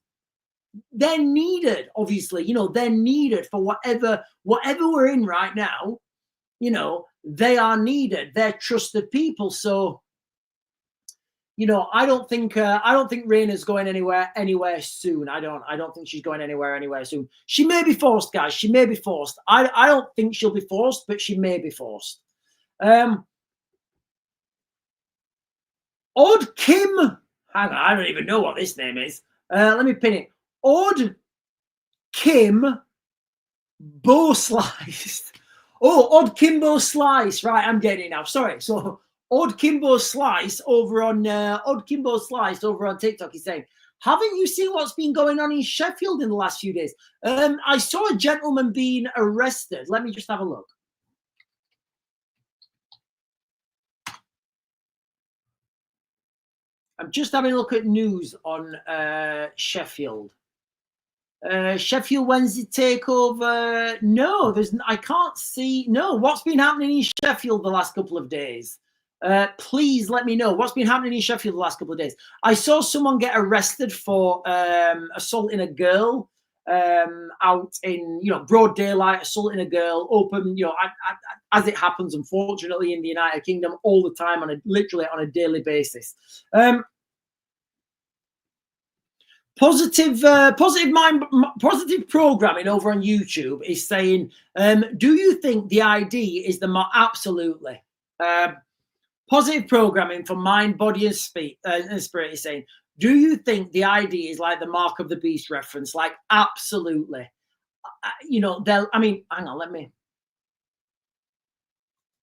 They're needed, obviously. You know, they're needed for whatever we're in right now. You know, they are needed. They're trusted people. So, you know, I don't think Rayner's going anywhere soon. I don't think she's going anywhere soon. She may be forced, guys. She may be forced. I don't think she'll be forced, but she may be forced. Odd Kim, hang on, I don't even know what this name is. Let me pin it. Odd Kim Bo Slice. Oh, Odd Kimbo Slice. Right, I'm getting it now. Sorry. So Odd Kimbo Slice over on TikTok is saying, haven't you seen what's been going on in Sheffield in the last few days? I saw a gentleman being arrested. Let me just have a look. I'm just having a look at news on Sheffield. Sheffield Wednesday takeover. No, I can't see. No, what's been happening in Sheffield the last couple of days? Please let me know what's been happening in Sheffield the last couple of days. I saw someone get arrested for assaulting a girl out in, you know, broad daylight, assaulting a girl, open, you know, as it happens, unfortunately, in the United Kingdom all the time, literally on a daily basis. Positive programming over on YouTube is saying, do you think the ID is the absolutely positive programming for mind, body, and spirit is saying, do you think the ID is like the mark of the beast reference? Like, absolutely. You know, I mean, hang on, let me.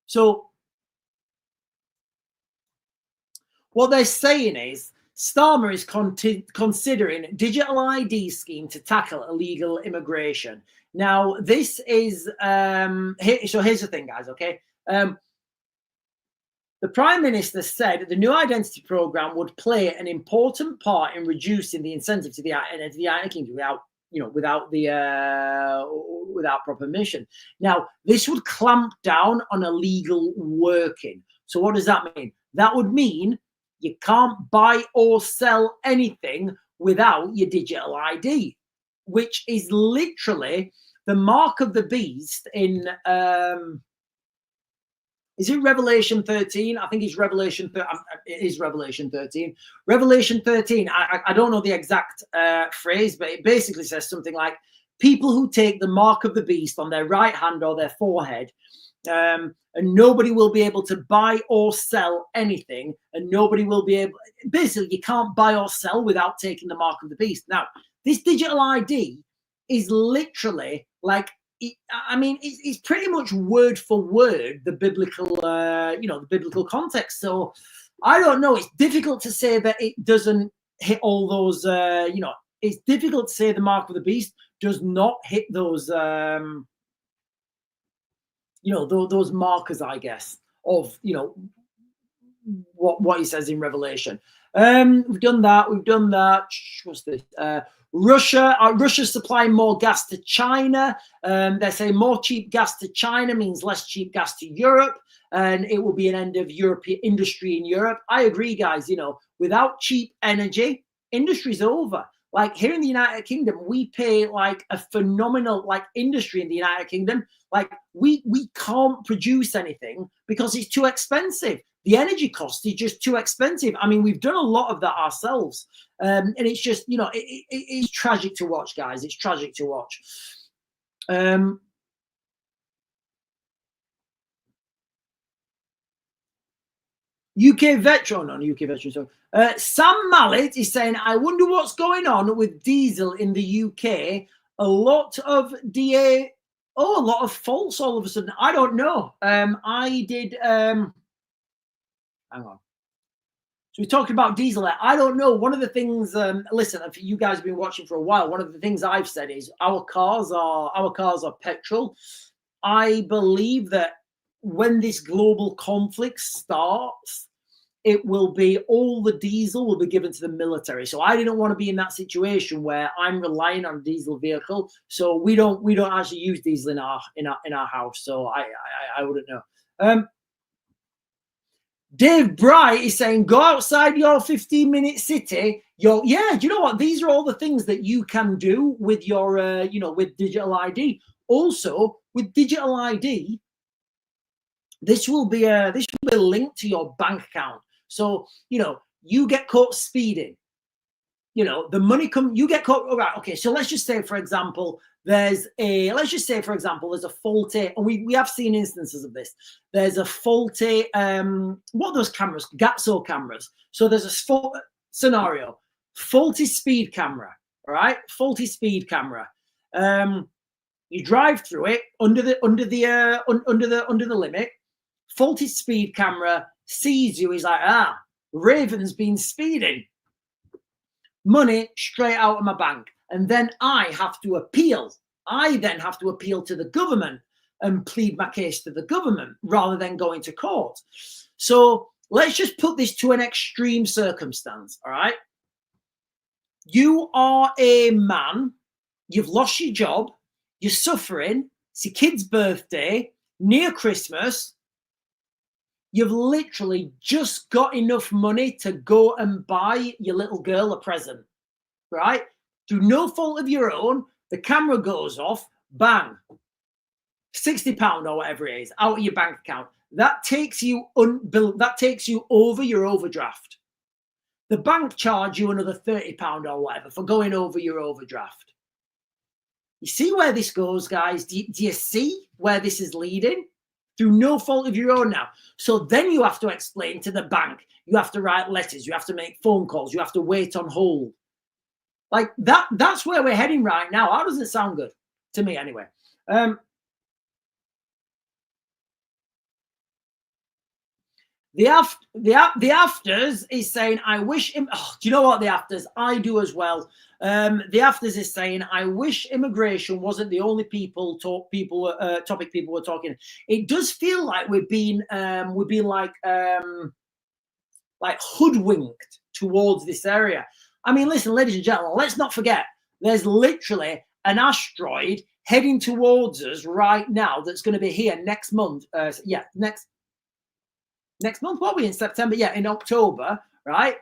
So what they're saying is, Starmer is considering digital ID scheme to tackle illegal immigration. Now, this is so here's the thing, guys. Okay, the Prime Minister said the new identity program would play an important part in reducing the incentive to the United Kingdom without proper permission. Now, this would clamp down on illegal working. So, what does that mean? That would mean you can't buy or sell anything without your digital ID, which is literally the mark of the beast in, is it Revelation 13? I think it's Revelation 13. It is Revelation 13. Revelation 13, I don't know the exact phrase, but it basically says something like, people who take the mark of the beast on their right hand or their forehead, and nobody will be able to buy or sell anything, and nobody will be able, basically you can't buy or sell without taking the mark of the beast. Now, this digital ID is literally like, I mean, it's pretty much word for word the biblical, the biblical context. So I don't know. It's difficult to say that it doesn't hit all those, it's difficult to say the mark of the beast does not hit those, those markers, I guess, of, what he says in Revelation. We've done that. What's this? Russia's supplying more gas to China. They say more cheap gas to China means less cheap gas to Europe, and it will be an end of European industry in Europe. I agree, guys. Without cheap energy, industry's over. Like here in the United Kingdom, we pay like a phenomenal industry in the United Kingdom. Like we can't produce anything because it's too expensive. The energy cost is just too expensive. I mean, we've done a lot of that ourselves. And it's just, it's tragic to watch, guys. It's tragic to watch. UK veteran, not UK veteran. So, Sam Mallet is saying, I wonder what's going on with diesel in the UK. A lot of DA, a lot of false all of a sudden. I don't know. I did, hang on. So we talked about diesel. I don't know. One of the things, listen, if you guys have been watching for a while, one of the things I've said is our cars are petrol. I believe that when this global conflict starts, it will be all the diesel will be given to the military. So I didn't want to be in that situation where I'm relying on a diesel vehicle. So we don't actually use diesel in our house. So I wouldn't know. Dave Bright is saying, go outside your 15-minute city. Do you know what? These are all the things that you can do with your, with digital ID. Also, with digital ID, this will be a link to your bank account. So, you get caught speeding. The money you get caught. All right. Okay. So let's just say, for example, there's a faulty, and we have seen instances of this. There's a faulty, what are those cameras? Gatso cameras. So there's a scenario, faulty speed camera. All right. Faulty speed camera. You drive through it under the limit. Faulty speed camera sees you. He's like, Raven's been speeding. Money straight out of my bank. And then I have to appeal. I then have to appeal to the government and plead my case to the government rather than going to court. So let's just put this to an extreme circumstance. All right. You are a man. You've lost your job. You're suffering. It's your kid's birthday, near Christmas. You've literally just got enough money to go and buy your little girl a present, right? Through no fault of your own, the camera goes off, bang, £60 or whatever it is, out of your bank account. That takes you over your overdraft. The bank charge you another £30 or whatever for going over your overdraft. You see where this goes, guys? Do you see where this is leading? Through no fault of your own now. So then you have to explain to the bank. You have to write letters. You have to make phone calls. You have to wait on hold. Like that's where we're heading right now. How does it sound good? To me, anyway. The afters is saying, I wish him. Oh, do you know what, the afters? I do as well. The afters is saying, I wish immigration wasn't the only topic people were talking. It does feel like we've been like hoodwinked towards this area. I mean, listen, ladies and gentlemen, let's not forget, there's literally an asteroid heading towards us right now that's going to be here next month. Next month, what are we in September? Yeah, in October, right?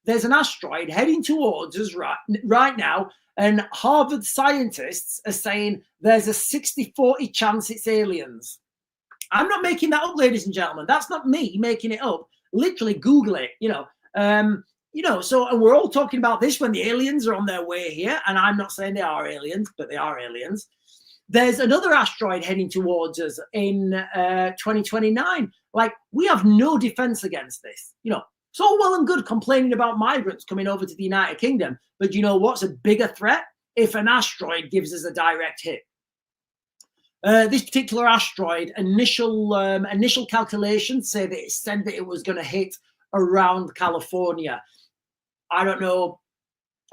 There's an asteroid heading towards us right now, and Harvard scientists are saying there's a 60-40 chance it's aliens. I'm not making that up, ladies and gentlemen. That's not me making it up. Literally Google it, so, and we're all talking about this when the aliens are on their way here, and I'm not saying they are aliens, but they are aliens. There's another asteroid heading towards us in 2029. Like, we have no defense against this. It's all well and good complaining about migrants coming over to the United Kingdom, but you know what's a bigger threat? If an asteroid gives us a direct hit. This particular asteroid, initial calculations say that it said that it was going to hit around California. I don't know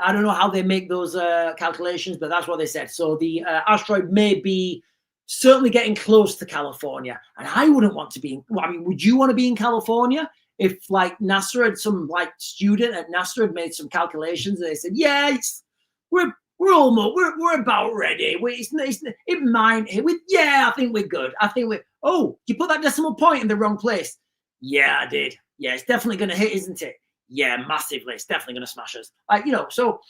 how they make those calculations, but that's what they said. So the asteroid may be certainly getting close to California. And I wouldn't want to be would you want to be in California? If like NASA had some student at NASA had made some calculations and they said, yeah, we're almost, we're about ready. It might hit. I think we're good. You put that decimal point in the wrong place. Yeah, I did. Yeah, it's definitely going to hit, isn't it? Yeah, massively. It's definitely going to smash us. So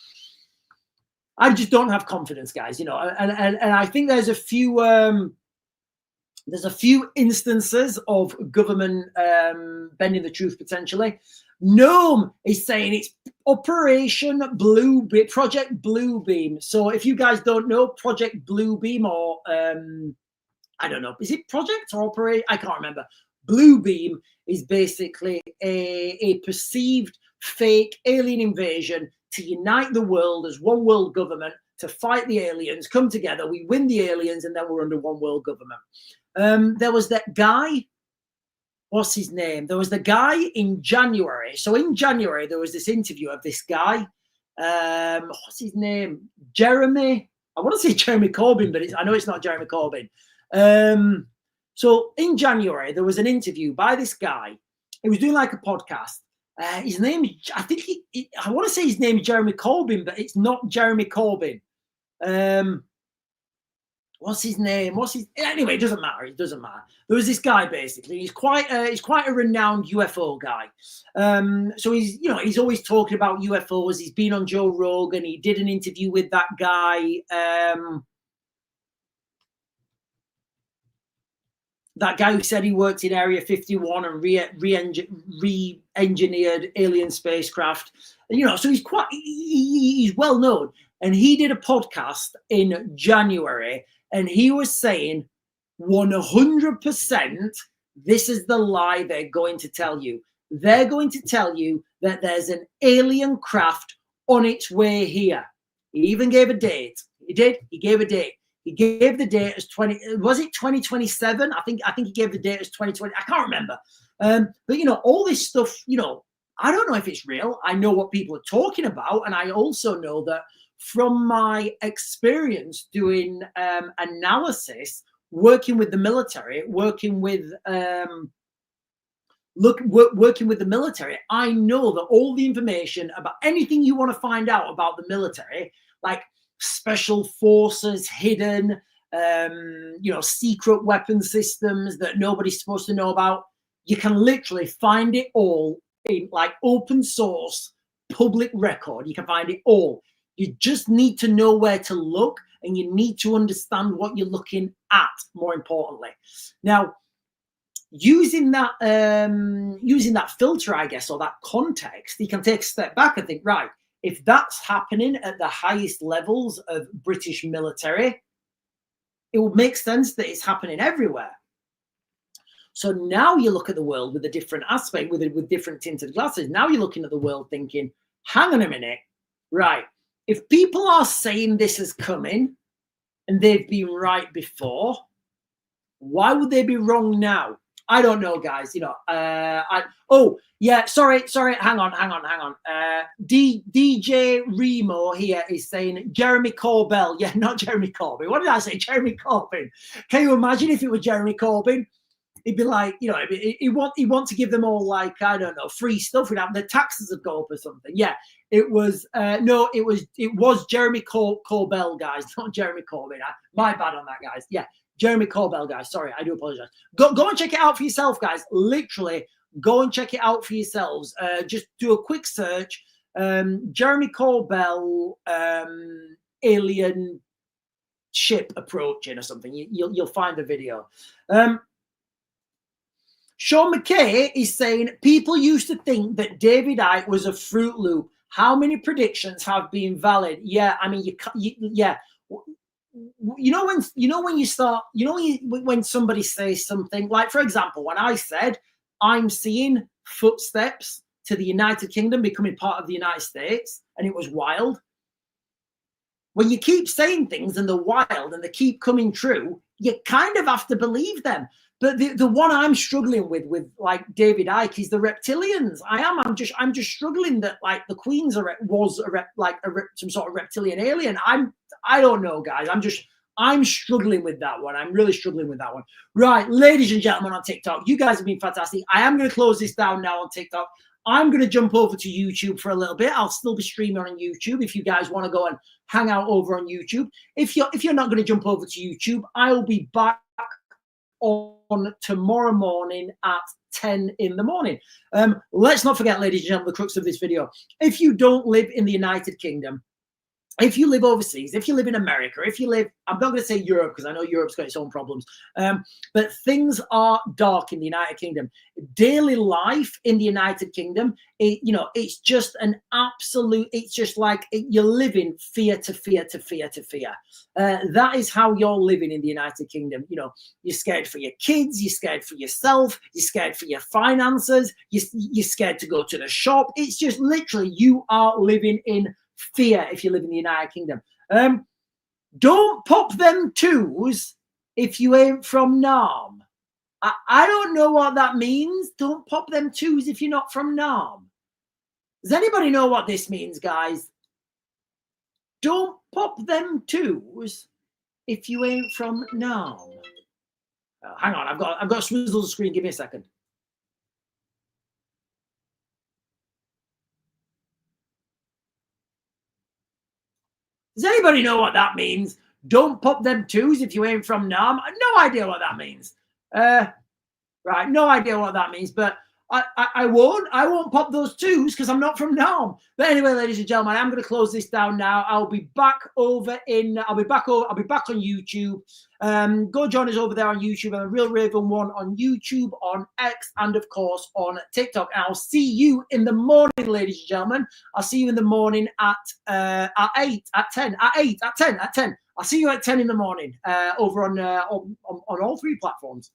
I just don't have confidence, guys, and I think there's a few instances of government bending the truth potentially. Gnome is saying it's Operation Bluebeam, Project Bluebeam. So if you guys don't know, Project Bluebeam, or I don't know, is it Project or Operate? I can't remember. Blue beam is basically a perceived fake alien invasion to unite the world as one world government to fight the aliens, come together, we win the aliens, and then we're under one world government. There was that guy, what's his name? There was the guy in January. So in January, there was this interview of this guy. What's his name? Jeremy. I want to say Jeremy Corbyn, but I know it's not Jeremy Corbyn. So in January, there was an interview by this guy. He was doing like a podcast. His name, I think I want to say his name is Jeremy Corbyn, but it's not Jeremy Corbyn. What's his name? Anyway, it doesn't matter. It doesn't matter. There was this guy basically. He's quite a renowned UFO guy. So he's always talking about UFOs. He's been on Joe Rogan. He did an interview with that guy. That guy who said he worked in Area 51 and re-engineered alien spacecraft. So he's well known. And he did a podcast in January, and he was saying 100% this is the lie they're going to tell you. They're going to tell you that there's an alien craft on its way here. He even gave a date. He did. He gave a date. He gave the date as 2027? I think he gave the date as 2020. I can't remember. But all this stuff, I don't know if it's real. I know what people are talking about, and I also know that from my experience doing analysis, working with the military, working with the military, I know that all the information about anything you want to find out about the military, like special forces, hidden, secret weapon systems that nobody's supposed to know about, you can literally find it all in like open source, public record. You can find it all. You just need to know where to look, and you need to understand what you're looking at, more importantly. Now, using that filter, I guess, or that context, you can take a step back and think, right, if that's happening at the highest levels of British military, it would make sense that it's happening everywhere. So now you look at the world with a different aspect, with different tinted glasses. Now you're looking at the world thinking, hang on a minute, right, if people are saying this is coming and they've been right before, why would they be wrong now? I don't know, guys. Sorry. Hang on. DJ Remo here is saying Jeremy Corbell. Yeah, not Jeremy Corbyn. What did I say? Jeremy Corbyn. Can you imagine if it was Jeremy Corbyn? He'd be like, he want to give them all like, I don't know, free stuff without the taxes would go up or something. Yeah, it was it was Jeremy Corbell, guys, not Jeremy Corbyn. My bad on that, guys. Yeah. Jeremy Corbell, guys. Sorry, I do apologize. Go and check it out for yourself, guys. Literally, go and check it out for yourselves. Just do a quick search. Jeremy Corbell alien ship approaching or something. You'll find the video. Sean McKay is saying people used to think that David Icke was a Fruit Loop. How many predictions have been valid? Yeah, I mean, when somebody says something, like, for example, when I said I'm seeing footsteps to the United Kingdom becoming part of the United States, and it was wild. When you keep saying things and they're wild and they keep coming true, you kind of have to believe them. But the one I'm struggling with like David Icke is the reptilians. I'm just struggling that like the Queen's some sort of reptilian alien. I don't know, guys. I'm struggling with that one. I'm really struggling with that one. Right, ladies and gentlemen on TikTok, you guys have been fantastic. I am going to close this down now on TikTok. I'm going to jump over to YouTube for a little bit. I'll still be streaming on YouTube if you guys want to go and hang out over on YouTube. If you're not going to jump over to YouTube, I'll be back on tomorrow morning at 10 in the morning. Let's not forget, ladies and gentlemen, the crux of this video. If you don't live in the United Kingdom, if you live overseas, if you live in America, if you live, I'm not going to say Europe because I know Europe's got its own problems, but things are dark in the United Kingdom. Daily life in the United Kingdom, it's just an absolute, it's just like you're living fear to fear to fear to fear. That is how you're living in the United Kingdom. You're scared for your kids, you're scared for yourself, you're scared for your finances, you're scared to go to the shop. It's just literally, you are living in fear if you live in the United Kingdom. Don't pop them twos if you ain't from Nam. I don't know what that means. Don't pop them twos if you're not from Nam. Does anybody know what this means, guys? Don't pop them twos if you ain't from Nam. Hang on, I've got to swizzle the screen. Give me a second. Does anybody know what that means? Don't pop them twos if you ain't from Nam. No idea what that means. Right, no idea what that means, but I won't pop those twos because I'm not from Nam. But anyway, ladies and gentlemen, I'm going to close this down now. I'll be back on YouTube. Go join us over there on YouTube, and the Real Raven One on YouTube, on X, and of course on TikTok. And I'll see you in the morning, ladies and gentlemen. I'll see you in the morning at 8, at 10. I'll see you at 10 in the morning over on all three platforms.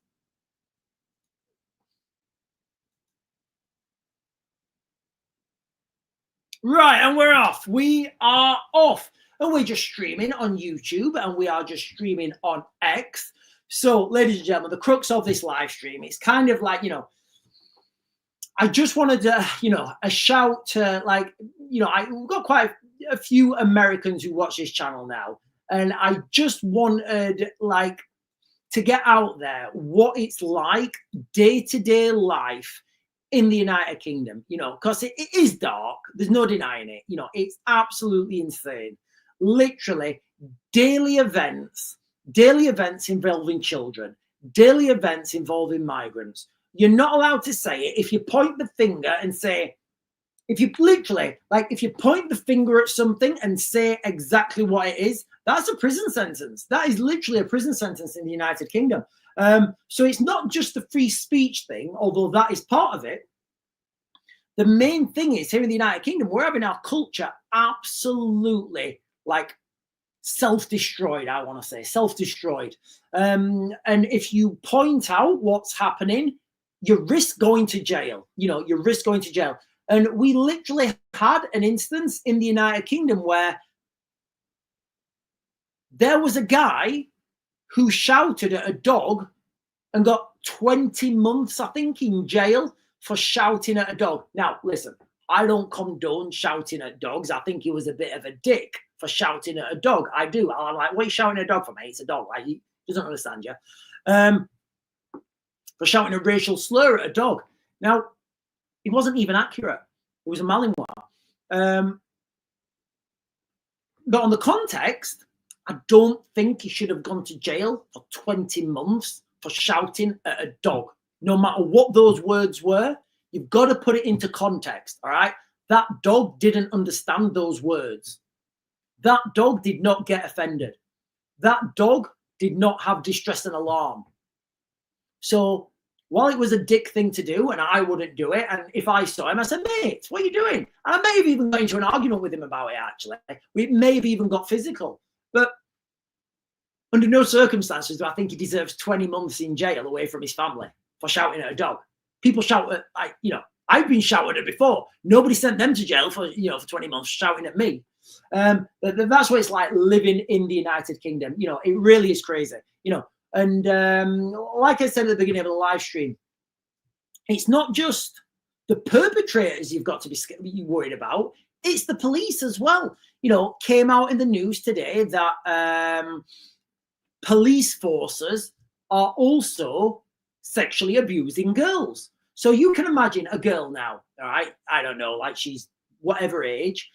Right, and we're off. We are off. And we're just streaming on YouTube, and we are just streaming on X. So, ladies and gentlemen, the crux of this live stream, it's kind of like, I just wanted to, a shout to, we've got quite a few Americans who watch this channel now. And I just wanted, to get out there what it's like day-to-day life in the United Kingdom, because it is dark. There's no denying it. It's absolutely insane. Literally daily events involving children, daily events involving migrants. You're not allowed to say it. If you point the finger and say, if you point the finger at something and say exactly what it is, that's a prison sentence. That is literally a prison sentence in the United Kingdom. So it's not just the free speech thing, although that is part of it. The main thing is here in the United Kingdom, we're having our culture absolutely self-destroyed. I want to say self-destroyed. And if you point out what's happening, you risk going to jail. You risk going to jail. And we literally had an instance in the United Kingdom where there was a guy who shouted at a dog and got 20 months, I think, in jail for shouting at a dog. Now, listen, I don't condone shouting at dogs. I think he was a bit of a dick for shouting at a dog. I do. I'm like, what are you shouting at a dog for, mate? It's a dog. He doesn't understand you. For shouting a racial slur at a dog. Now, it wasn't even accurate. It was a Malinois. But on the context, I don't think he should have gone to jail for 20 months for shouting at a dog. No matter what those words were, you've got to put it into context, all right? That dog didn't understand those words. That dog did not get offended. That dog did not have distress and alarm. So while it was a dick thing to do, and I wouldn't do it, and if I saw him, I said, mate, what are you doing? And I may have even got into an argument with him about it, actually. We may have even got physical. But under no circumstances do I think he deserves 20 months in jail away from his family for shouting at a dog. People shout at, I've been shouted at before. Nobody sent them to jail for 20 months shouting at me. But that's what it's like living in the United Kingdom. It really is crazy. And like I said at the beginning of the live stream, it's not just the perpetrators you've got to be worried about. It's the police as well. Came out in the news today that police forces are also sexually abusing girls. So you can imagine a girl now, all right? I don't know, she's whatever age,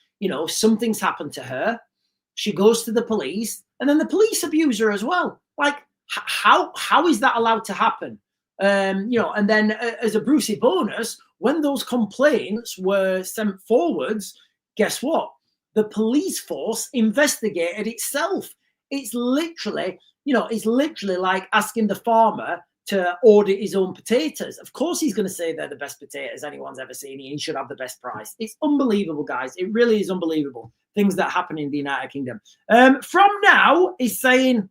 something's happened to her. She goes to the police, and then the police abuse her as well. How is that allowed to happen? And then as a Brucey bonus, when those complaints were sent forwards, guess what? the police force investigated itself. It's literally, it's literally like asking the farmer to audit his own potatoes. Of course, he's going to say they're the best potatoes anyone's ever seen. He should have the best price. It's unbelievable, guys. It really is unbelievable. Things that happen in the United Kingdom. From now, he's saying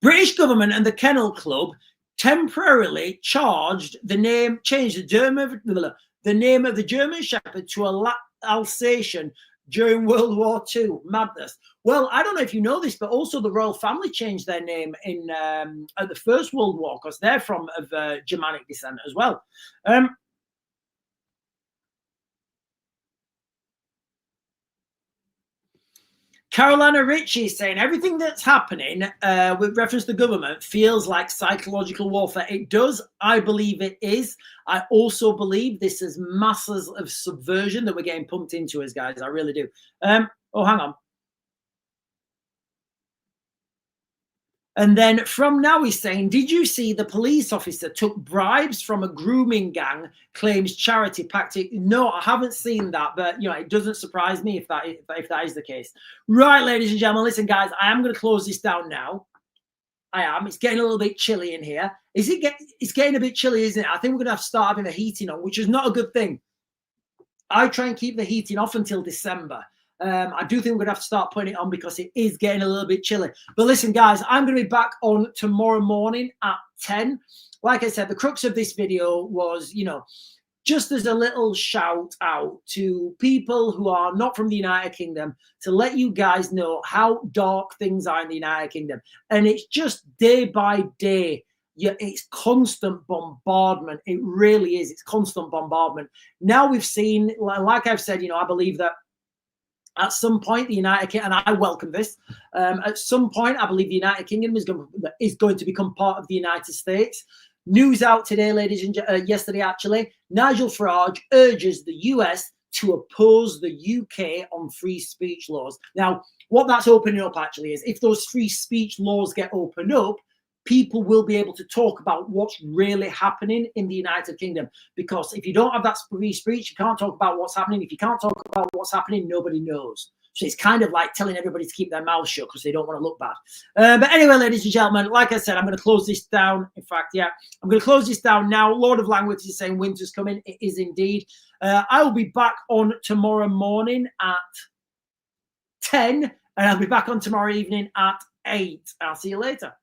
British government and the Kennel Club temporarily changed the name of the German Shepherd to a Alsatian during World War II. Madness. Well, I don't know if you know this, but also the royal family changed their name at the First World War because they're of Germanic descent as well. Carolina Ritchie is saying everything that's happening with reference to the government feels like psychological warfare. It does. I believe it is. I also believe this is masses of subversion that we're getting pumped into us, guys. I really do. Oh, hang on. And then from now he's saying, did you see the police officer took bribes from a grooming gang, claims charity tactic? No, I haven't seen that, but it doesn't surprise me if that is the case. Right, ladies and gentlemen, listen, guys, I am going to close this down now. I am. It's getting a little bit chilly in here. It's getting a bit chilly, isn't it? I think we're going to have to start having the heating on, which is not a good thing. I try and keep the heating off until December. I do think we're going to have to start putting it on because it is getting a little bit chilly. But listen, guys, I'm going to be back on tomorrow morning at 10. Like I said, the crux of this video was, just as a little shout out to people who are not from the United Kingdom to let you guys know how dark things are in the United Kingdom. And it's just day by day. Yeah, it's constant bombardment. It really is. It's constant bombardment. Now we've seen, like I've said, I believe that at some point, the United Kingdom, and I welcome this, at some point, I believe the United Kingdom is going to become part of the United States. News out today, ladies and yesterday, actually, Nigel Farage urges the US to oppose the UK on free speech laws. Now, what that's opening up actually is if those free speech laws get opened up, people will be able to talk about what's really happening in the United Kingdom. Because if you don't have that free speech, you can't talk about what's happening. If you can't talk about what's happening, nobody knows. So it's kind of like telling everybody to keep their mouth shut because they don't want to look bad. But anyway, ladies and gentlemen, like I said, I'm going to close this down. In fact, I'm going to close this down now. Lord of Language is saying winter's coming. It is indeed. I will be back on tomorrow morning at 10, and I'll be back on tomorrow evening at 8. I'll see you later.